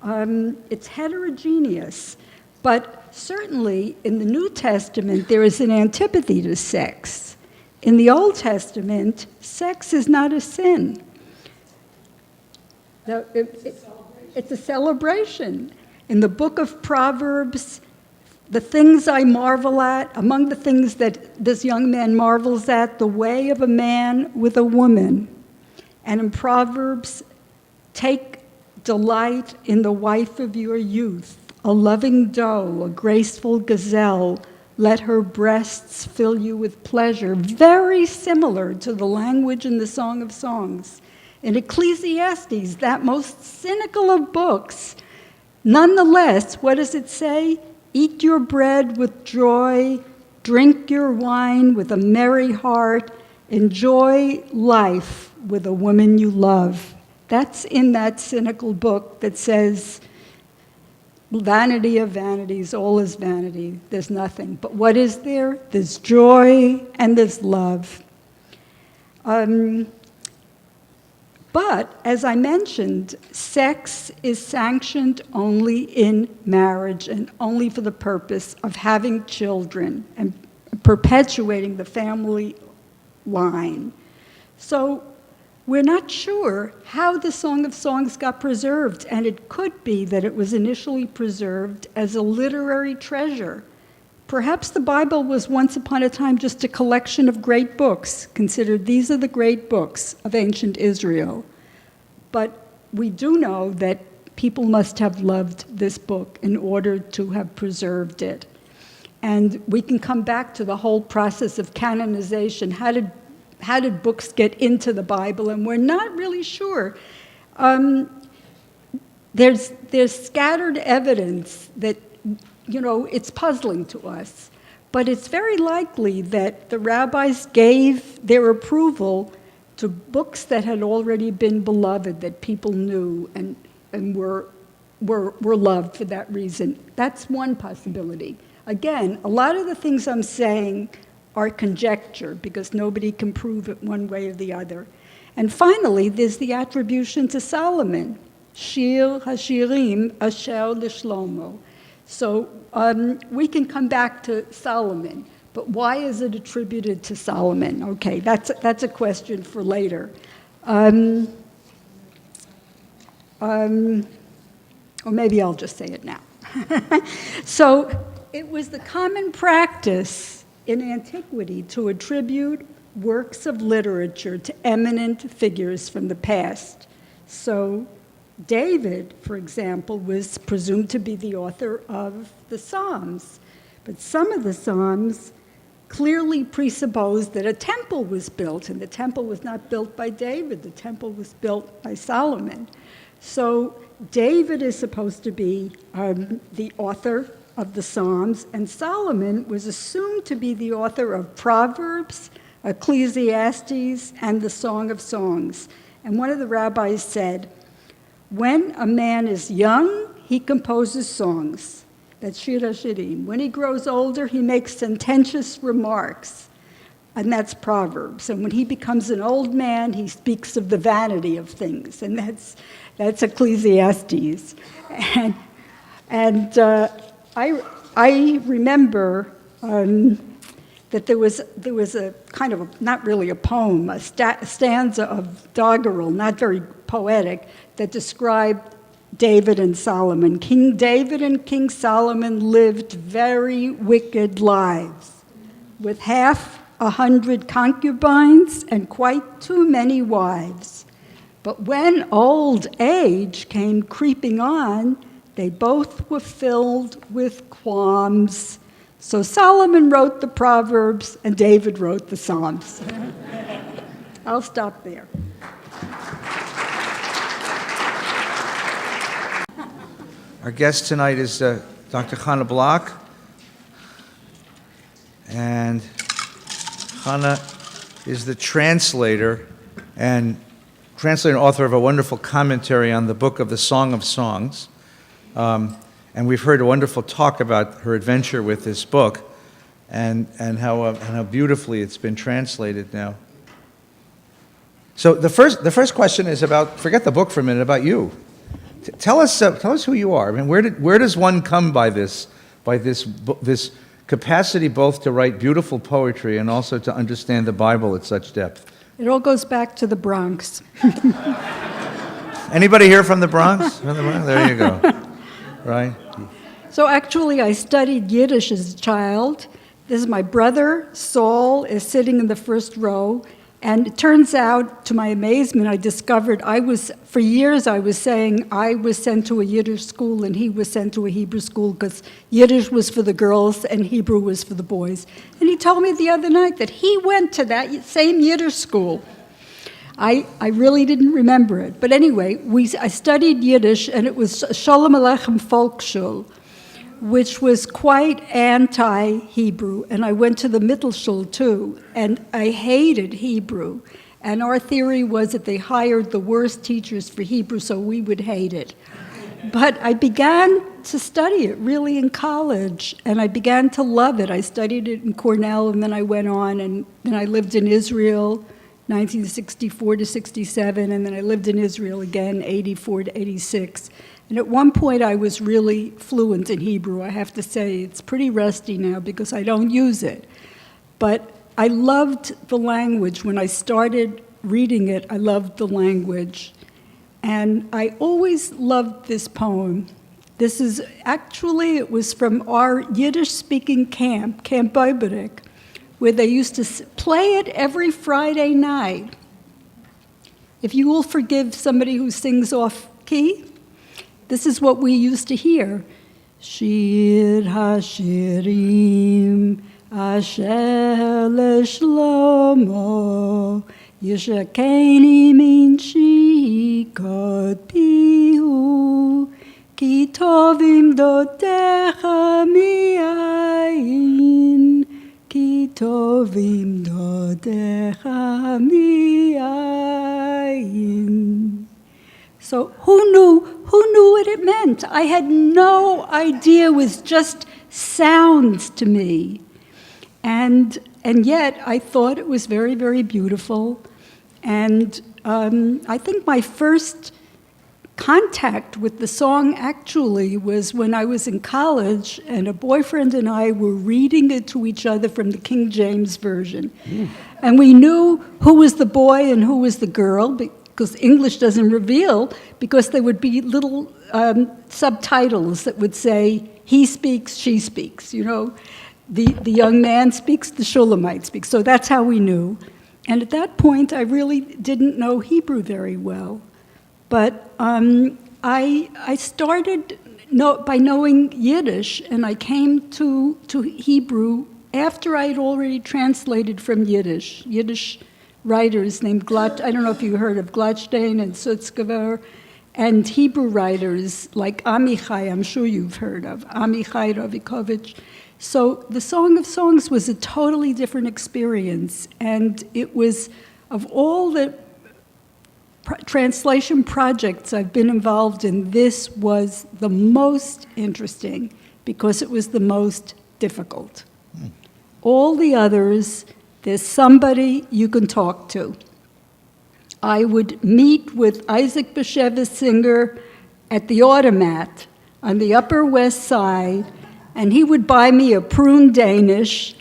It's heterogeneous, but certainly in the New Testament there is an antipathy to sex. In the Old Testament, sex is not a sin. It's a celebration. In the book of Proverbs, the things I marvel at, among the things that this young man marvels at, the way of a man with a woman. And in Proverbs, take delight in the wife of your youth, a loving doe, a graceful gazelle. Let her breasts fill you with pleasure. Very similar to the language in the Song of Songs. In Ecclesiastes, that most cynical of books, nonetheless, what does it say? Eat your bread with joy, drink your wine with a merry heart, enjoy life with a woman you love. That's in that cynical book that says, vanity of vanities, all is vanity, there's nothing. But what is there? There's joy and there's love. But, as I mentioned, sex is sanctioned only in marriage and only for the purpose of having children and perpetuating the family line. So we're not sure how the Song of Songs got preserved, and it could be that it was initially preserved as a literary treasure. Perhaps the Bible was once upon a time just a collection of great books, considered these are the great books of ancient Israel. But we do know that people must have loved this book in order to have preserved it. And we can come back to the whole process of canonization. How did books get into the Bible? And we're not really sure. There's scattered evidence that, it's puzzling to us. But it's very likely that the rabbis gave their approval to books that had already been beloved, that people knew and were loved for that reason. That's one possibility. Again, a lot of the things I'm saying are conjecture because nobody can prove it one way or the other. And finally, there's the attribution to Solomon, Shir HaShirim Asher LeShlomo. So we can come back to Solomon, but why is it attributed to Solomon? Okay, that's a question for later. Or maybe I'll just say it now. So it was the common practice in antiquity to attribute works of literature to eminent figures from the past. So David, for example, was presumed to be the author of the Psalms, but some of the Psalms clearly presupposed that a temple was built, and the temple was not built by David, the temple was built by Solomon. So David is supposed to be the author of the Psalms, and Solomon was assumed to be the author of Proverbs, Ecclesiastes, and the Song of Songs. And one of the rabbis said, when a man is young, he composes songs. That's Shir HaShirim. When he grows older, he makes sententious remarks, and that's Proverbs. And when he becomes an old man, he speaks of the vanity of things, and that's Ecclesiastes. And I remember that there was a kind of not really a poem, a stanza of doggerel, not very poetic, that described David and Solomon. King David and King Solomon lived very wicked lives, with 100 concubines and quite too many wives. But when old age came creeping on, they both were filled with qualms. So Solomon wrote the Proverbs and David wrote the Psalms. I'll stop there. Our guest tonight is Dr. Chana Block. And Chana is the translator and author of a wonderful commentary on the book of the Song of Songs. And we've heard a wonderful talk about her adventure with this book and how beautifully it's been translated now. So the first question is about, forget the book for a minute, about you. Tell us who you are. I mean, where does one come by this capacity both to write beautiful poetry and also to understand the Bible at such depth? It all goes back to the Bronx. Anybody here from the Bronx? There you go. Right? So actually, I studied Yiddish as a child. This is my brother, Saul, is sitting in the first row. And it turns out, to my amazement, I discovered for years I was saying I was sent to a Yiddish school and he was sent to a Hebrew school because Yiddish was for the girls and Hebrew was for the boys. And he told me the other night that he went to that same Yiddish school. I really didn't remember it. But anyway, I studied Yiddish, and it was Shalom Aleichem Volksschule, which was quite anti-Hebrew, and I went to the Mittelschule too, and I hated Hebrew. And our theory was that they hired the worst teachers for Hebrew, so we would hate it. But I began to study it really in college, and I began to love it. I studied it in Cornell, and then I went on, and then I lived in Israel, 1964 to 67, and then I lived in Israel again, 84 to 86. And at one point, I was really fluent in Hebrew. I have to say, it's pretty rusty now because I don't use it. But I loved the language. When I started reading it, I loved the language. And I always loved this poem. This is actually, it was from our Yiddish-speaking camp, Camp Boiberek, where they used to play it every Friday night. If you will forgive somebody who sings off key, this is what we used to hear. Shir HaShirim Asher LeShlomo Yishakeni min shikot pihu Ki tovim dotecha mi'ayin Ki tovim dotecha mi'ayin So who knew what it meant? I had no idea. It was just sounds to me. And yet I thought it was very, very beautiful. And I think my first contact with the song actually was when I was in college, and a boyfriend and I were reading it to each other from the King James Version. And we knew who was the boy and who was the girl, because English doesn't reveal, because there would be little subtitles that would say, he speaks, she speaks, you know. The young man speaks, the Shulamite speaks. So that's how we knew. And at that point, I really didn't know Hebrew very well. But I started by knowing Yiddish, and I came to Hebrew after I had already translated from Yiddish. Yiddish writers named I don't know if you heard of Gladstein and Sutzkever, and Hebrew writers like Amichai, I'm sure you've heard of, Amichai Ravikovich. So the Song of Songs was a totally different experience, and it was, of all the translation projects I've been involved in, this was the most interesting because it was the most difficult. All the others, there's somebody you can talk to. I would meet with Isaac Bashevis Singer at the Automat on the Upper West Side, and he would buy me a prune Danish,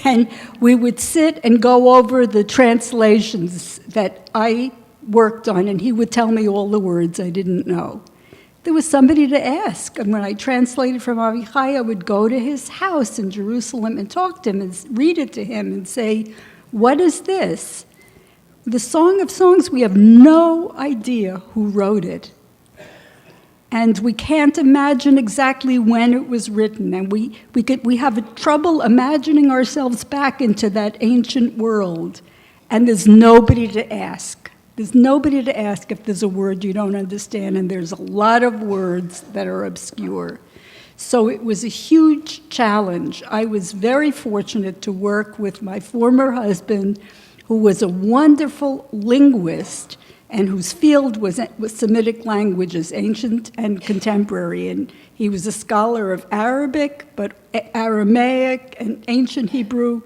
and we would sit and go over the translations that I worked on, and he would tell me all the words I didn't know. There was somebody to ask, and when I translated from Avichai, I would go to his house in Jerusalem and talk to him and read it to him and say, what is this? The Song of Songs, we have no idea who wrote it. And we can't imagine exactly when it was written, and we have trouble imagining ourselves back into that ancient world, and there's nobody to ask. There's nobody to ask if there's a word you don't understand, and there's a lot of words that are obscure. So it was a huge challenge. I was very fortunate to work with my former husband, who was a wonderful linguist and whose field was Semitic languages, ancient and contemporary. And he was a scholar of Arabic, but Aramaic and ancient Hebrew,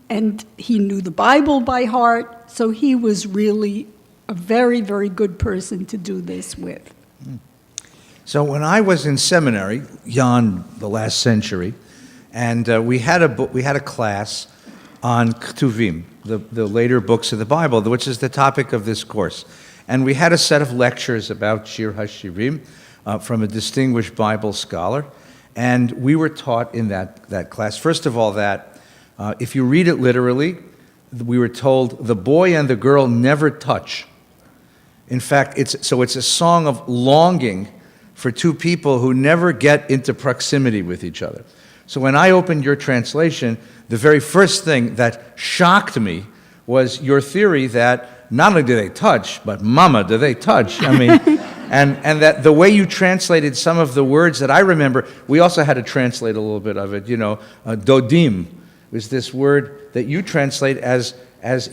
and he knew the Bible by heart, so he was really a very, very good person to do this with. So when I was in seminary, beyond the last century, and we had a class on Ketuvim, the later books of the Bible, which is the topic of this course. And we had a set of lectures about Shir HaShirim from a distinguished Bible scholar. And we were taught in that class, first of all, that if you read it literally, we were told the boy and the girl never touch. In fact, it's a song of longing for two people who never get into proximity with each other. So when I opened your translation, the very first thing that shocked me was your theory that not only do they touch, but mama, do they touch? I mean, and that the way you translated some of the words that I remember, we also had to translate a little bit of it, dodim was this word that you translate as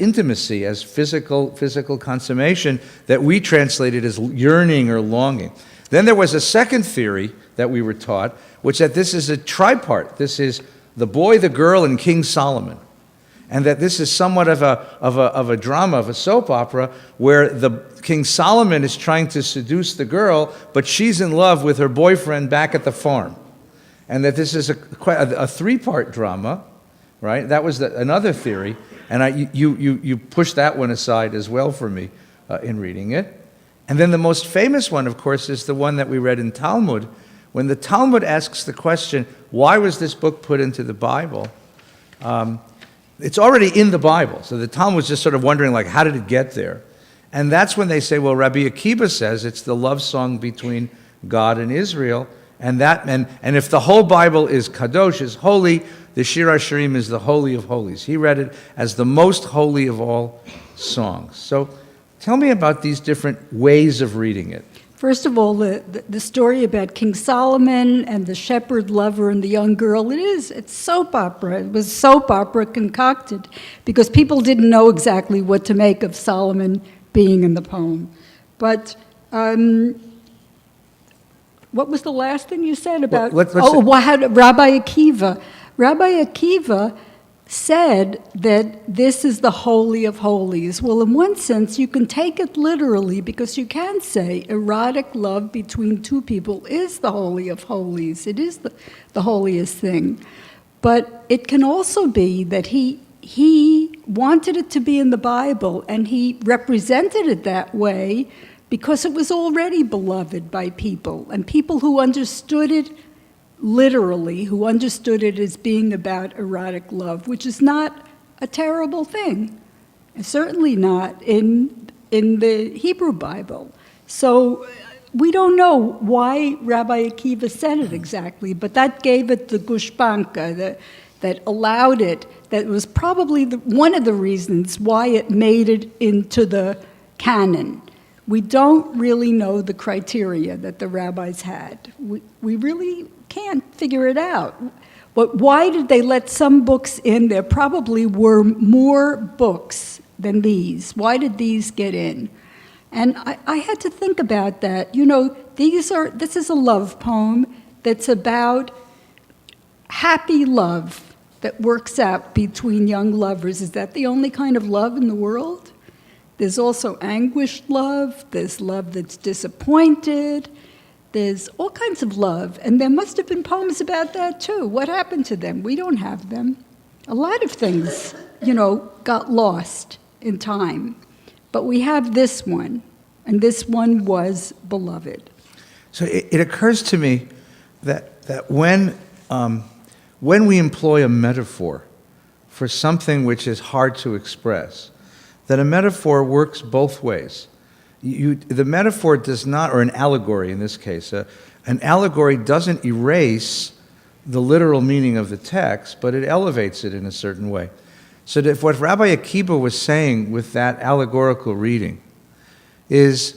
intimacy, as physical consummation, that we translated as yearning or longing. Then there was a second theory that we were taught, which that this is a tripart. This is the boy, the girl, and King Solomon. And that this is somewhat of a drama, of a soap opera, where the King Solomon is trying to seduce the girl, but she's in love with her boyfriend back at the farm. And that this is a three-part drama, right? That was another theory. And you pushed that one aside as well for me in reading it. And then the most famous one, of course, is the one that we read in Talmud. When the Talmud asks the question, why was this book put into the Bible? It's already in the Bible. So the Talmud was just sort of wondering, like, how did it get there? And that's when they say, well, Rabbi Akiva says it's the love song between God and Israel. And if the whole Bible is kadosh, is holy, the Shir HaShirim is the holy of holies. He read it as the most holy of all songs. So tell me about these different ways of reading it. First of all, the story about King Solomon and the shepherd lover and the young girl, it's soap opera. It was soap opera concocted because people didn't know exactly what to make of Solomon being in the poem. But What was the last thing you said about? Let's Rabbi Akiva. Rabbi Akiva said that this is the Holy of Holies. Well, in one sense, you can take it literally because you can say erotic love between two people is the Holy of Holies. It is the holiest thing. But it can also be that he wanted it to be in the Bible, and he represented it that way because it was already beloved by people, and people who understood it literally, who understood it as being about erotic love, which is not a terrible thing, and certainly not in the Hebrew Bible. So we don't know why Rabbi Akiva said it exactly, but that gave it the gushpanka, that allowed it, that was probably one of the reasons why it made it into the canon. We don't really know the criteria that the rabbis had. We really can't figure it out. But why did they let some books in? There probably were more books than these. Why did these get in? And I had to think about that. You know, this is a love poem that's about happy love that works out between young lovers. Is that the only kind of love in the world? There's also anguished love, there's love that's disappointed, there's all kinds of love, and there must have been poems about that too. What happened to them? We don't have them. A lot of things, got lost in time, but we have this one, and this one was beloved. So it occurs to me that when we employ a metaphor for something which is hard to express, that a metaphor works both ways. The metaphor does not, or an allegory in this case, an allegory doesn't erase the literal meaning of the text, but it elevates it in a certain way. So that what Rabbi Akiva was saying with that allegorical reading is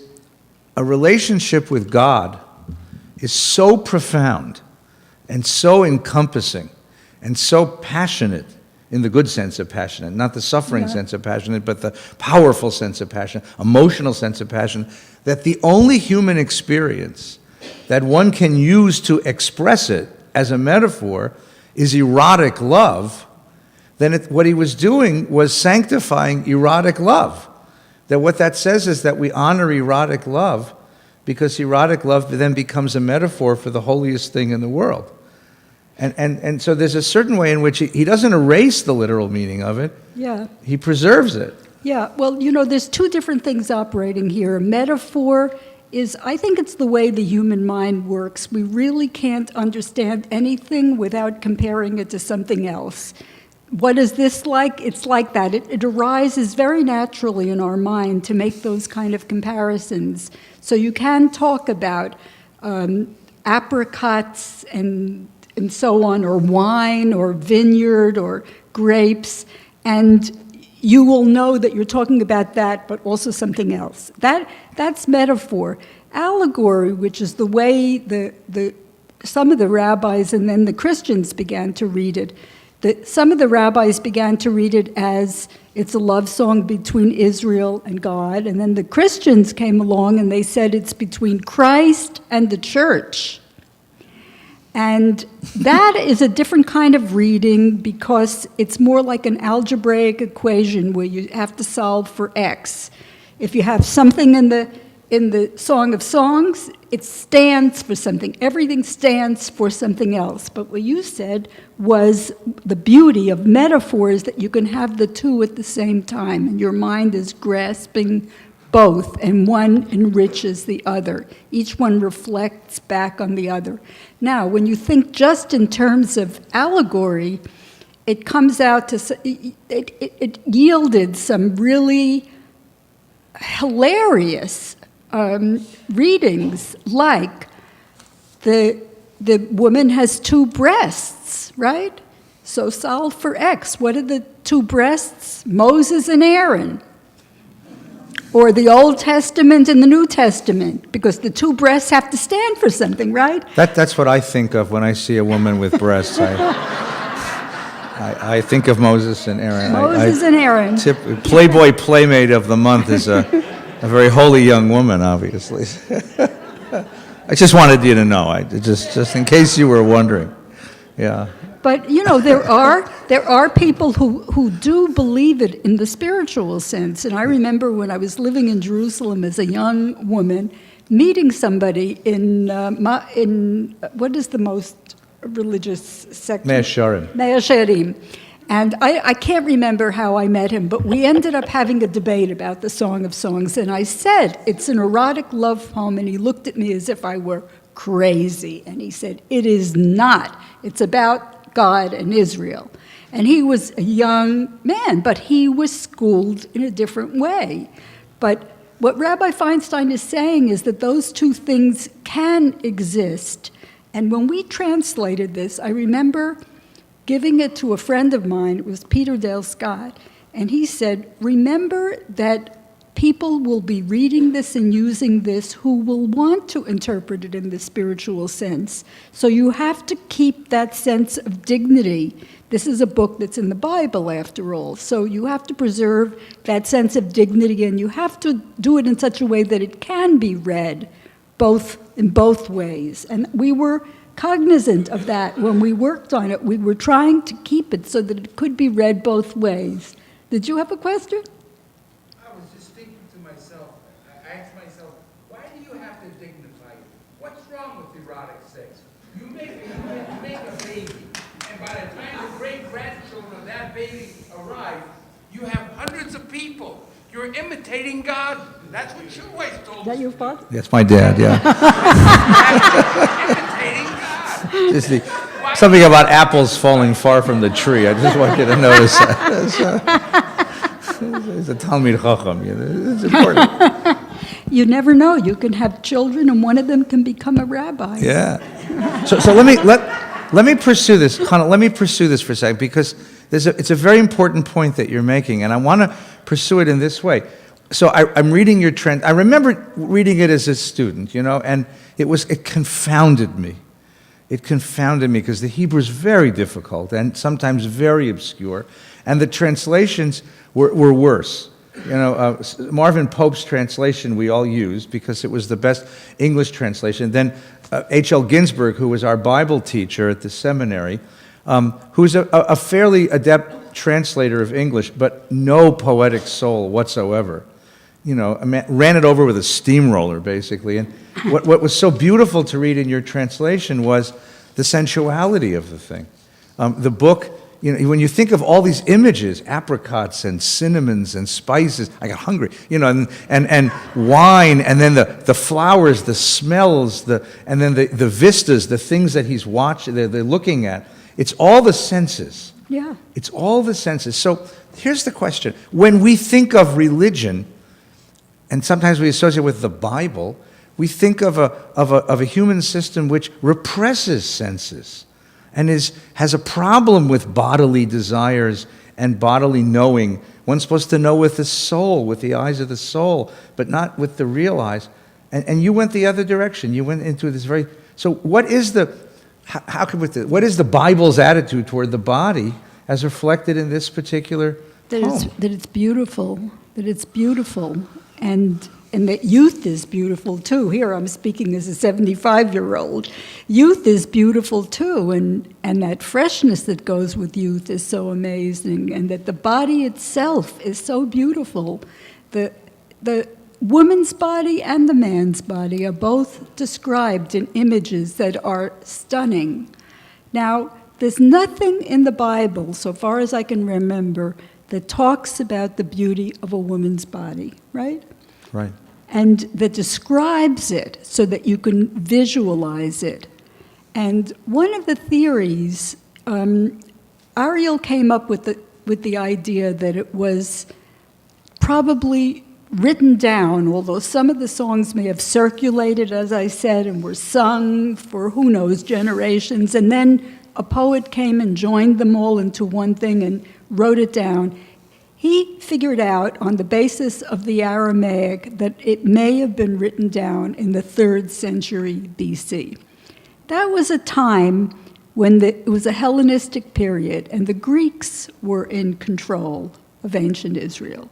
a relationship with God is so profound and so encompassing and so passionate, in the good sense of passionate, not the suffering sense of passionate, but the powerful sense of passion, emotional sense of passion, that the only human experience that one can use to express it as a metaphor is erotic love, then what he was doing was sanctifying erotic love. That what that says is that we honor erotic love because erotic love then becomes a metaphor for the holiest thing in the world. And so there's a certain way in which he doesn't erase the literal meaning of it. Yeah. He preserves it. Yeah, well, there's two different things operating here. A metaphor is, I think it's the way the human mind works. We really can't understand anything without comparing it to something else. What is this like? It's like that. It arises very naturally in our mind to make those kind of comparisons. So you can talk about apricots and so on, or wine, or vineyard, or grapes, and you will know that you're talking about that, but also something else. That's metaphor. Allegory, which is the way some of the rabbis and then the Christians began to read it. Some of the rabbis began to read it as it's a love song between Israel and God, and then the Christians came along and they said it's between Christ and the church. And that is a different kind of reading because it's more like an algebraic equation where you have to solve for x. If you have something in the Song of Songs, it stands for something. Everything stands for something else. But what you said was the beauty of metaphors, that you can have the two at the same time, and your mind is grasping both, and one enriches the other. Each one reflects back on the other. Now, when you think just in terms of allegory, it comes out to, it yielded some really hilarious readings, like the woman has two breasts, right? So solve for X. What are the two breasts? Moses and Aaron. Or the Old Testament and the New Testament, because the two breasts have to stand for something, right? That's what I think of when I see a woman with breasts. I think of Moses and Aaron. Moses and Aaron. Playboy Playmate of the month is A very holy young woman, obviously. I just wanted you to know, just in case you were wondering. Yeah. But, there are people who do believe it in the spiritual sense. And I remember when I was living in Jerusalem as a young woman, meeting somebody in what is the most religious section? Mea Shearim. Mea Shearim. And I can't remember how I met him, but we ended up having a debate about the Song of Songs. And I said, it's an erotic love poem. And he looked at me as if I were crazy. And he said, it is not. It's about God and Israel. And he was a young man, but he was schooled in a different way. But what Rabbi Feinstein is saying is that those two things can exist. And when we translated this, I remember giving it to a friend of mine. It was Peter Dale Scott. And he said, remember that people will be reading this and using this who will want to interpret it in the spiritual sense. So you have to keep that sense of dignity. This is a book that's in the Bible, after all. So you have to preserve that sense of dignity, and you have to do it in such a way that it can be read in both ways. And we were cognizant of that when we worked on it. We were trying to keep it so that it could be read both ways. Did you have a question? I was just thinking to myself, I asked myself, why do you have to dignify it? What's wrong with erotic sex? You make a baby, and by the time the great-grandchildren of that baby arrive, you have hundreds of people. You're imitating God. That's what you always told Is that your father? That's my dad, yeah. Imitating God. Just something about apples falling far from the tree. I just want you to notice that. It's a Talmid Chacham. It's important. You never know. You can have children, and one of them can become a rabbi. Yeah. So let me pursue this, Chana. Let me pursue this for a second, because it's a very important point that you're making, and I want to pursue it in this way. So I'm reading your trend. I remember reading it as a student, and it confounded me. It confounded me because the Hebrew is very difficult and sometimes very obscure, and the translations were worse. Marvin Pope's translation we all used because it was the best English translation. Then H.L. Ginsberg, who was our Bible teacher at the seminary, who's a fairly adept translator of English, but no poetic soul whatsoever. Ran it over with a steamroller, basically. And what was so beautiful to read in your translation was the sensuality of the thing. The book, when you think of all these images, apricots and cinnamons and spices, I got hungry, and wine, and then the flowers, the smells, and then the vistas, the things that he's watching, they're looking at. It's all the senses. Yeah. It's all the senses. So here's the question. When we think of religion, and sometimes we associate with the Bible, we think of a human system which represses senses and has a problem with bodily desires and bodily knowing. One's supposed to know with the soul, with the eyes of the soul, but not with the real eyes. And you went the other direction. You went into this very... So what is the Bible's attitude toward the body as reflected in this particular poem? That it's beautiful. That it's beautiful. And that youth is beautiful too. Here I'm speaking as a 75-year-old. Youth is beautiful too, and that freshness that goes with youth is so amazing, and that the body itself is so beautiful. The woman's body and the man's body are both described in images that are stunning. Now, there's nothing in the Bible, so far as I can remember, that talks about the beauty of a woman's body, right? Right. And that describes it so that you can visualize it. And one of the theories, Ariel came up with the idea that it was probably written down, although some of the songs may have circulated, as I said, and were sung for who knows generations, and then a poet came and joined them all into one thing and wrote it down. He figured out on the basis of the Aramaic that it may have been written down in the 3rd century BC. That was a time when it was a Hellenistic period, and the Greeks were in control of ancient Israel.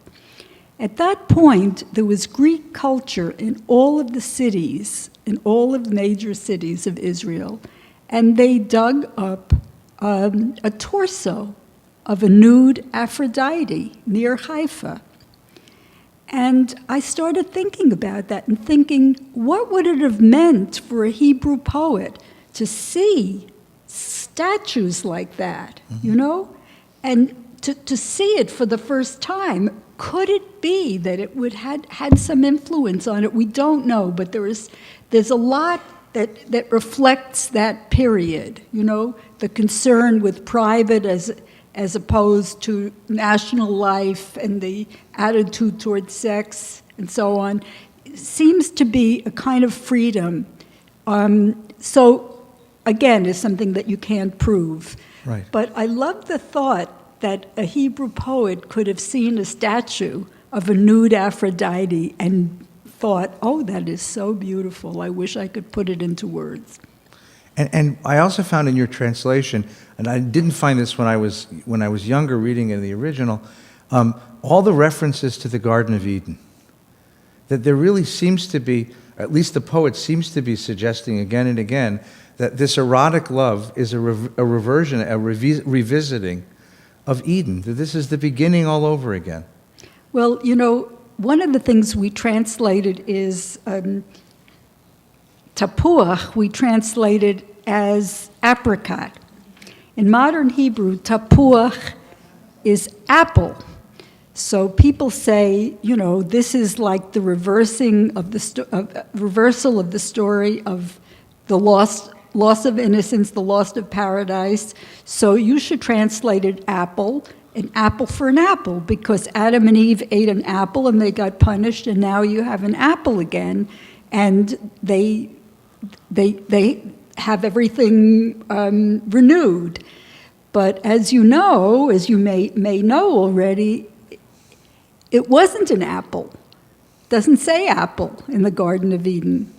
At that point, there was Greek culture in all of the cities, in all of the major cities of Israel, and they dug up a torso of a nude Aphrodite near Haifa. And I started thinking about that and thinking, what would it have meant for a Hebrew poet to see statues like that, you know? And to see it for the first time, could it be that it would had some influence on it? We don't know, but there's a lot that reflects that period, you know, the concern with private as opposed to national life and the attitude towards sex and so on. It seems to be a kind of freedom. So, again, is something that you can't prove. Right. But I love the thought that a Hebrew poet could have seen a statue of a nude Aphrodite and thought, oh, that is so beautiful. I wish I could put it into words. And I also found in your translation, and I didn't find this when I was younger reading in the original, all the references to the Garden of Eden. That there really seems to be, at least the poet seems to be suggesting again and again, that this erotic love is a reversion, a revisiting of Eden. That this is the beginning all over again. Well, you know, one of the things we translated is tapuach, we translated as apricot. In modern Hebrew, tapuach is apple. So people say, you know, this is like the reversal of the story of the loss of innocence, the loss of paradise. So you should translate it apple, an apple for an apple, because Adam and Eve ate an apple and they got punished, and now you have an apple again, and they have everything renewed. But as you know, as you may know already, it wasn't an apple. It doesn't say apple in the Garden of Eden.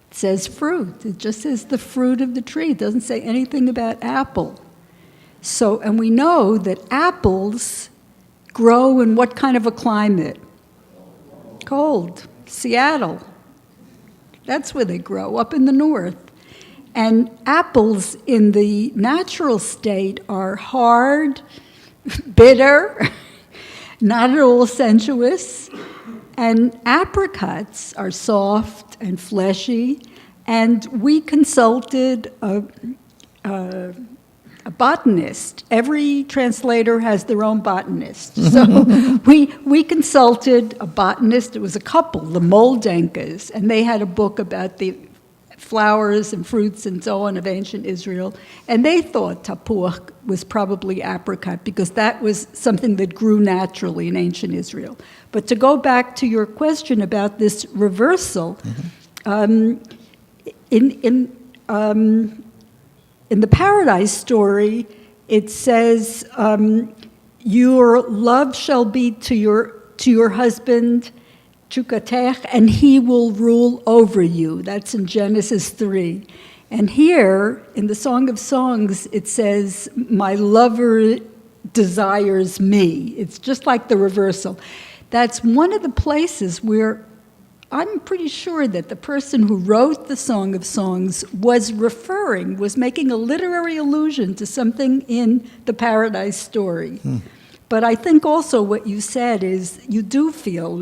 It says fruit. It just says the fruit of the tree. It doesn't say anything about apple. So, and we know that apples grow in what kind of a climate? Cold. Seattle. That's where they grow, up in the north. And apples in the natural state are hard, bitter, not at all sensuous. And apricots are soft and fleshy. And we consulted a botanist. Every translator has their own botanist. So we consulted a botanist. It was a couple, the Moldenkas, and they had a book about the flowers and fruits and so on of ancient Israel. And they thought tapuach was probably apricot because that was something that grew naturally in ancient Israel. But to go back to your question about this reversal, in the paradise story, it says, your love shall be to your husband, chukatech, and he will rule over you. That's in Genesis 3. And here, in the Song of Songs, it says, my lover desires me. It's just like the reversal. That's one of the places where I'm pretty sure that the person who wrote the Song of Songs was making a literary allusion to something in the Paradise story. But I think also what you said is you do feel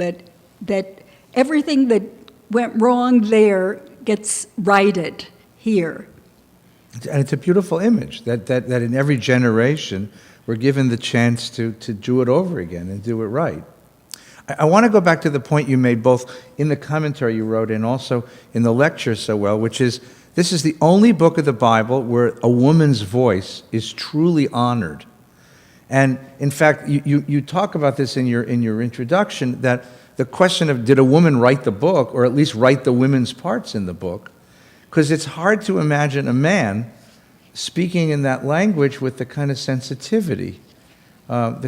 that everything that went wrong there gets righted here. And it's a beautiful image, that in every generation we're given the chance to do it over again and do it right. I want to go back to the point you made both in the commentary you wrote and also in the lecture so well, which is this is the only book of the Bible where a woman's voice is truly honored. And in fact, you talk about this in your introduction, that the question of did a woman write the book, or at least write the women's parts in the book, because it's hard to imagine a man speaking in that language with the kind of sensitivity that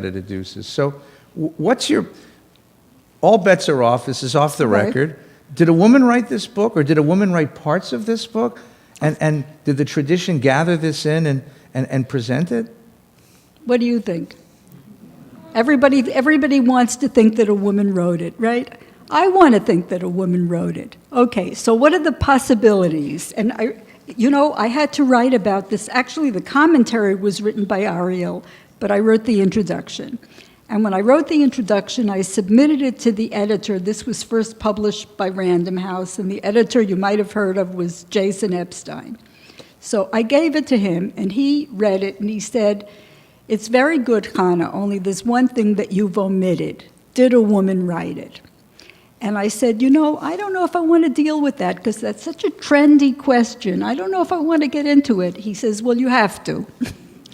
it educes. So what's your, all bets are off, this is off the record. Did a woman write this book, or did a woman write parts of this book? And did the tradition gather this in and present it? What do you think? Everybody wants to think that a woman wrote it, right? I want to think that a woman wrote it. Okay, so what are the possibilities? And I had to write about this. Actually, the commentary was written by Ariel, but I wrote the introduction. And when I wrote the introduction, I submitted it to the editor. This was first published by Random House, and the editor you might have heard of was Jason Epstein. So I gave it to him, and he read it, and he said, "It's very good, Chana, only there's one thing that you've omitted. Did a woman write it?" And I said, I don't know if I want to deal with that, because that's such a trendy question. I don't know if I want to get into it. He says, well, you have to.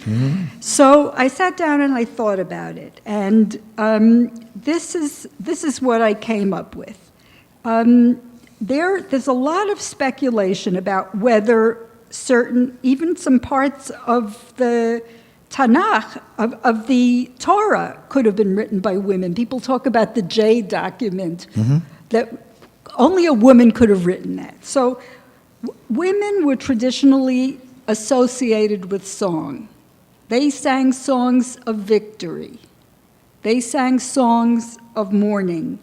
Mm-hmm. So I sat down and I thought about it, and this is what I came up with. There's a lot of speculation about whether even some parts of the Tanakh, of the Torah, could have been written by women. People talk about the J document, mm-hmm. that only a woman could have written that. So women were traditionally associated with song. They sang songs of victory. They sang songs of mourning.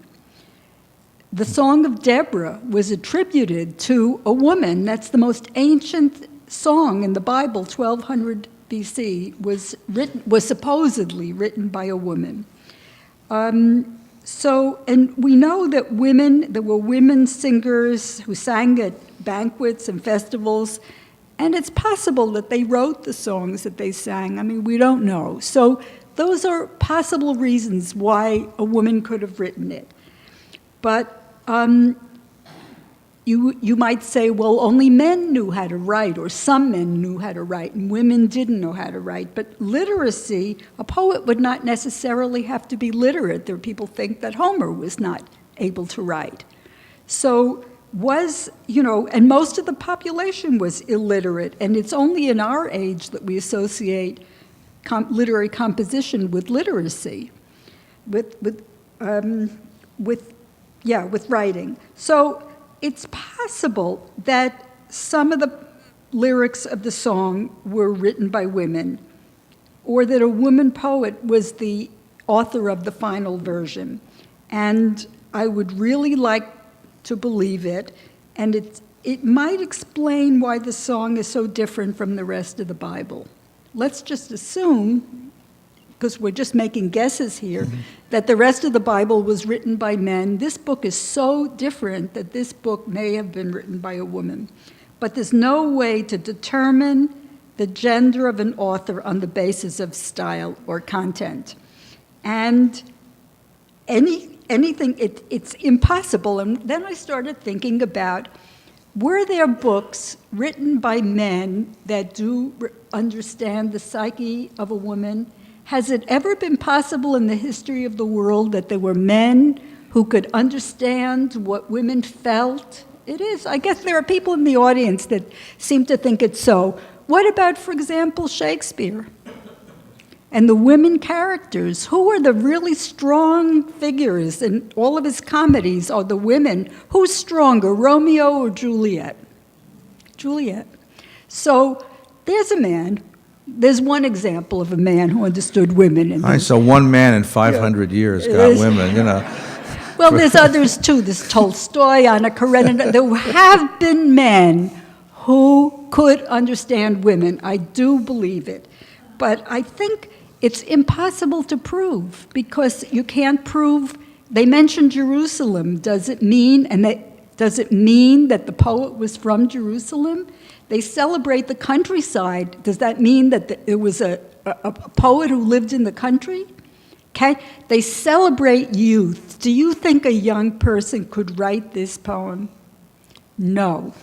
The Song of Deborah was attributed to a woman. That's the most ancient song in the Bible, 1200 BC, was supposedly written by a woman. And we know that there were women singers who sang at banquets and festivals, and it's possible that they wrote the songs that they sang. I mean, we don't know. So those are possible reasons why a woman could have written it. But you might say, well, only men knew how to write, or some men knew how to write, and women didn't know how to write. But literacy, a poet would not necessarily have to be literate. There are people who think that Homer was not able to write. So and most of the population was illiterate, and it's only in our age that we associate literary composition with literacy, with writing. So it's possible that some of the lyrics of the song were written by women, or that a woman poet was the author of the final version. And I would really like to believe it, and it might explain why the song is so different from the rest of the Bible. Let's just assume, because we're just making guesses here, mm-hmm. that the rest of the Bible was written by men. This book is so different that this book may have been written by a woman. But there's no way to determine the gender of an author on the basis of style or content. And it's impossible. And then I started thinking about, were there books written by men that do understand the psyche of a woman? Has it ever been possible in the history of the world that there were men who could understand what women felt? It is. I guess there are people in the audience that seem to think it's so. What about, for example, Shakespeare? And the women characters, who are the really strong figures in all of his comedies, are the women? Who's stronger, Romeo or Juliet? Juliet. So there's one example of a man who understood women. So one man in 500 years got women, Well, there's others too. There's Tolstoy, Anna Karenina. There have been men who could understand women. I do believe it. But I think it's impossible to prove, because you can't prove. They mentioned Jerusalem. Does it mean that the poet was from Jerusalem? They celebrate the countryside. Does that mean that it was a poet who lived in the country? Okay? They celebrate youth. Do you think a young person could write this poem? No.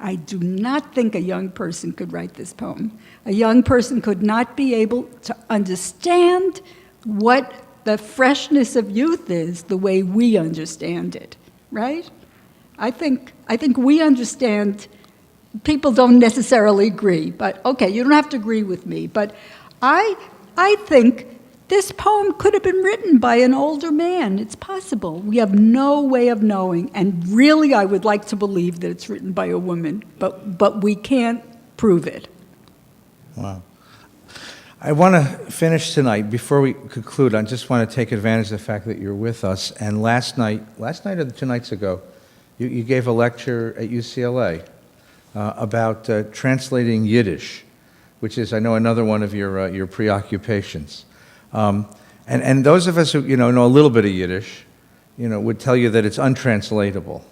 I do not think a young person could write this poem. A young person could not be able to understand what the freshness of youth is the way we understand it, right? I think we understand. People don't necessarily agree, but okay, you don't have to agree with me. But I think this poem could have been written by an older man. It's possible. We have no way of knowing, and really I would like to believe that it's written by a woman, but we can't prove it. Wow. I want to finish tonight. Before we conclude, I just want to take advantage of the fact that you're with us. And last night or 2 nights ago, you gave a lecture at UCLA about translating Yiddish, which is, I know, another one of your preoccupations. And those of us who know a little bit of Yiddish, would tell you that it's untranslatable,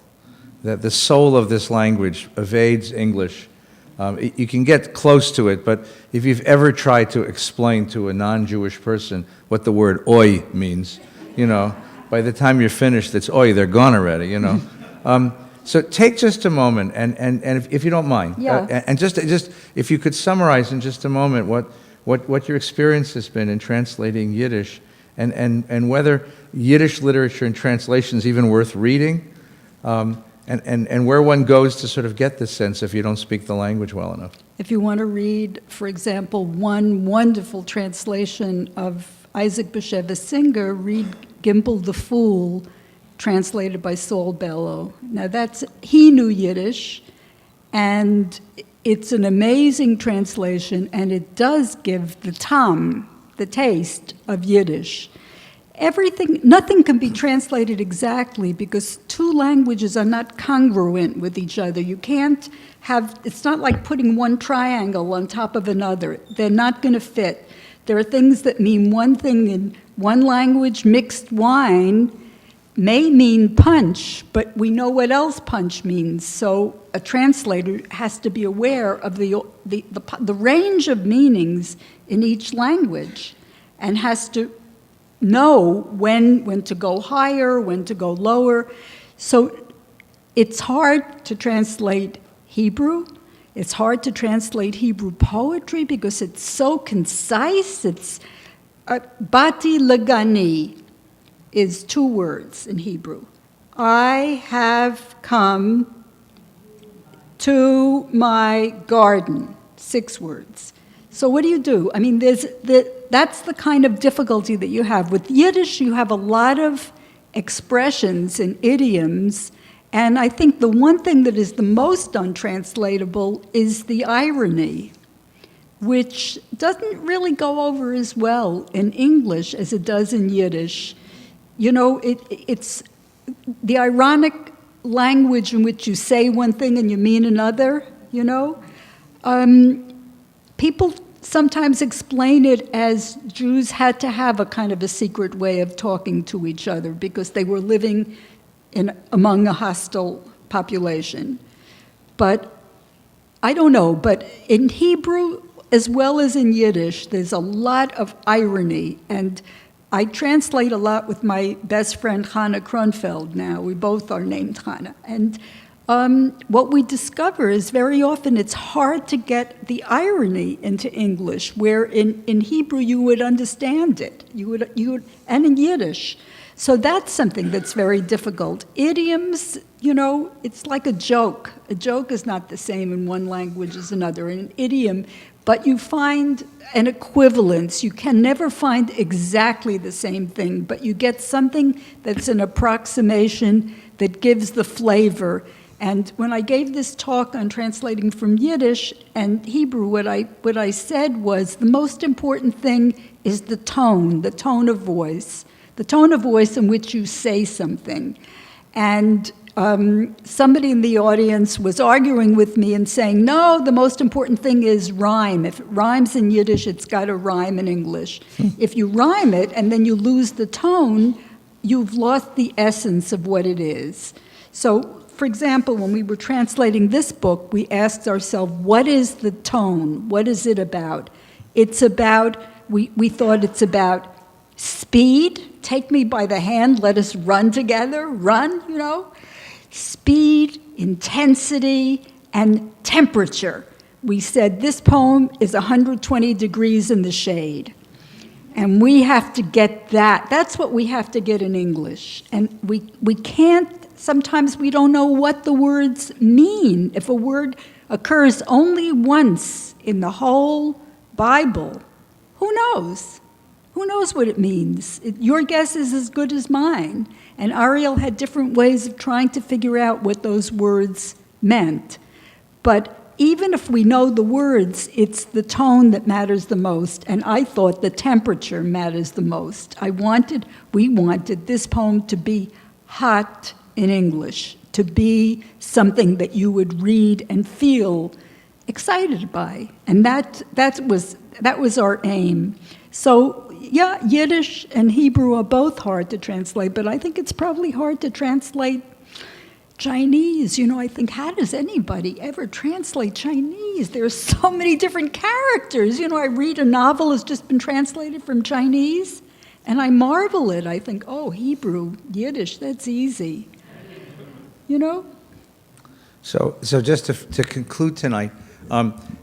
that the soul of this language evades English. You can get close to it, but if you've ever tried to explain to a non-Jewish person what the word "oi" means, by the time you're finished, it's "oi," they're gone already, So take just a moment, and if you don't mind, Yeah. and just if you could summarize in just a moment what your experience has been in translating Yiddish, and whether Yiddish literature and translation is even worth reading, and where one goes to sort of get this sense if you don't speak the language well enough. If you want to read, for example, one wonderful translation of Isaac Bashevis Singer, read Gimple the Fool, translated by Saul Bellow. Now he knew Yiddish, and it's an amazing translation, and it does give the taste of Yiddish. Nothing can be translated exactly because two languages are not congruent with each other. You can't it's not like putting one triangle on top of another. They're not going to fit. There are things that mean one thing in one language. Mixed wine may mean punch, but we know what else punch means. So a translator has to be aware of the range of meanings in each language and has to know when to go higher, when to go lower. So it's hard to translate Hebrew. It's hard to translate Hebrew poetry because it's so concise. It's Bati Lagani is 2 words in Hebrew. I have come to my garden, 6 words. So what do? I mean, that's the kind of difficulty that you have. With Yiddish, you have a lot of expressions and idioms, and I think the one thing that is the most untranslatable is the irony, which doesn't really go over as well in English as it does in Yiddish. It's the ironic language in which you say one thing and you mean another, People sometimes explain it as Jews had to have a kind of a secret way of talking to each other because they were living among a hostile population. But I don't know, but in Hebrew as well as in Yiddish, there's a lot of irony, and I translate a lot with my best friend Chana Kronfeld now. We both are named Chana. And what we discover is very often it's hard to get the irony into English, where in Hebrew you would understand it, you would, and in Yiddish. So that's something that's very difficult. Idioms, it's like a joke. A joke is not the same in one language as another. In an idiom, but you find an equivalence. You can never find exactly the same thing, but you get something that's an approximation that gives the flavor. And when I gave this talk on translating from Yiddish and Hebrew, what I said was the most important thing is the tone of voice in which you say something. And somebody in the audience was arguing with me and saying, no, the most important thing is rhyme. If it rhymes in Yiddish, it's got to rhyme in English. If you rhyme it and then you lose the tone, you've lost the essence of what it is. So, for example, when we were translating this book, we asked ourselves, what is the tone? What is it about? It's about, we thought it's about speed. Take me by the hand, let us run together, Speed, intensity, and temperature. We said this poem is 120 degrees in the shade. And we have to get that. That's what we have to get in English. And we can't, sometimes we don't know what the words mean. If a word occurs only once in the whole Bible, who knows? Who knows what it means? Your guess is as good as mine. And Ariel had different ways of trying to figure out what those words meant. But even if we know the words, it's the tone that matters the most, and I thought the temperature matters the most. We wanted this poem to be hot in English, to be something that you would read and feel excited by, and that was our aim. So yeah, Yiddish and Hebrew are both hard to translate, but I think it's probably hard to translate Chinese. I think, how does anybody ever translate Chinese? There's so many different characters. I read a novel that's just been translated from Chinese, and I marvel at it. I think, oh, Hebrew, Yiddish, that's easy. So just to conclude tonight,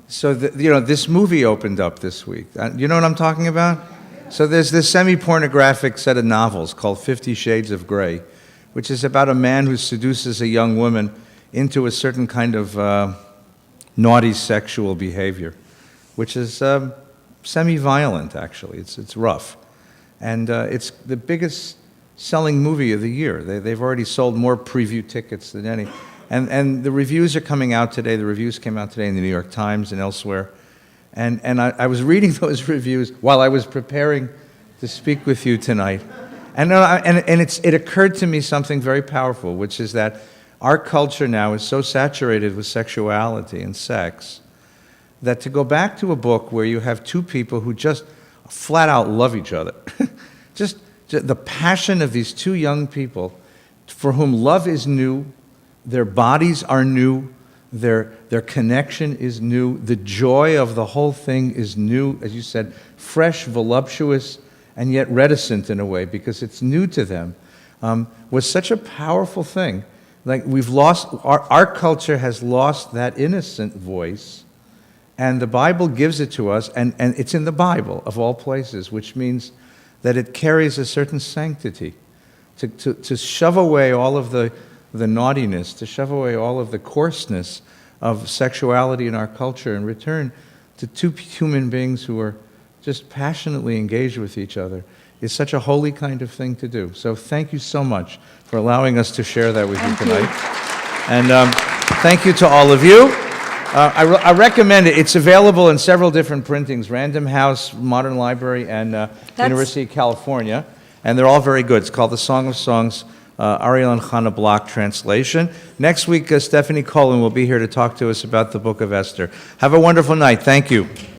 this movie opened up this week. You know what I'm talking about? So there's this semi-pornographic set of novels called 50 Shades of Grey, which is about a man who seduces a young woman into a certain kind of naughty sexual behavior, which is semi-violent, actually. It's rough. And it's the biggest selling movie of the year. They've already sold more preview tickets than any. And the reviews are coming out today. The reviews came out today in the New York Times and elsewhere. And I was reading those reviews while I was preparing to speak with you tonight. And it occurred to me something very powerful, which is that our culture now is so saturated with sexuality and sex that to go back to a book where you have two people who just flat out love each other, just the passion of these two young people for whom love is new, their bodies are new, their connection is new, the joy of the whole thing is new, as you said, fresh, voluptuous, and yet reticent in a way because it's new to them, was such a powerful thing. Like we've lost, our culture has lost that innocent voice, and the Bible gives it to us, and it's in the Bible of all places, which means that it carries a certain sanctity. To shove away all of the naughtiness, to shove away all of the coarseness of sexuality in our culture and return to two human beings who are just passionately engaged with each other is such a holy kind of thing to do. So thank you so much for allowing us to share that with you tonight. And thank you to all of you. I recommend it. It's available in several different printings, Random House, Modern Library, and University of California. And they're all very good. It's called The Song of Songs, Ariel and Chana Block translation. Next week, Stephanie Colin will be here to talk to us about the Book of Esther. Have a wonderful night. Thank you.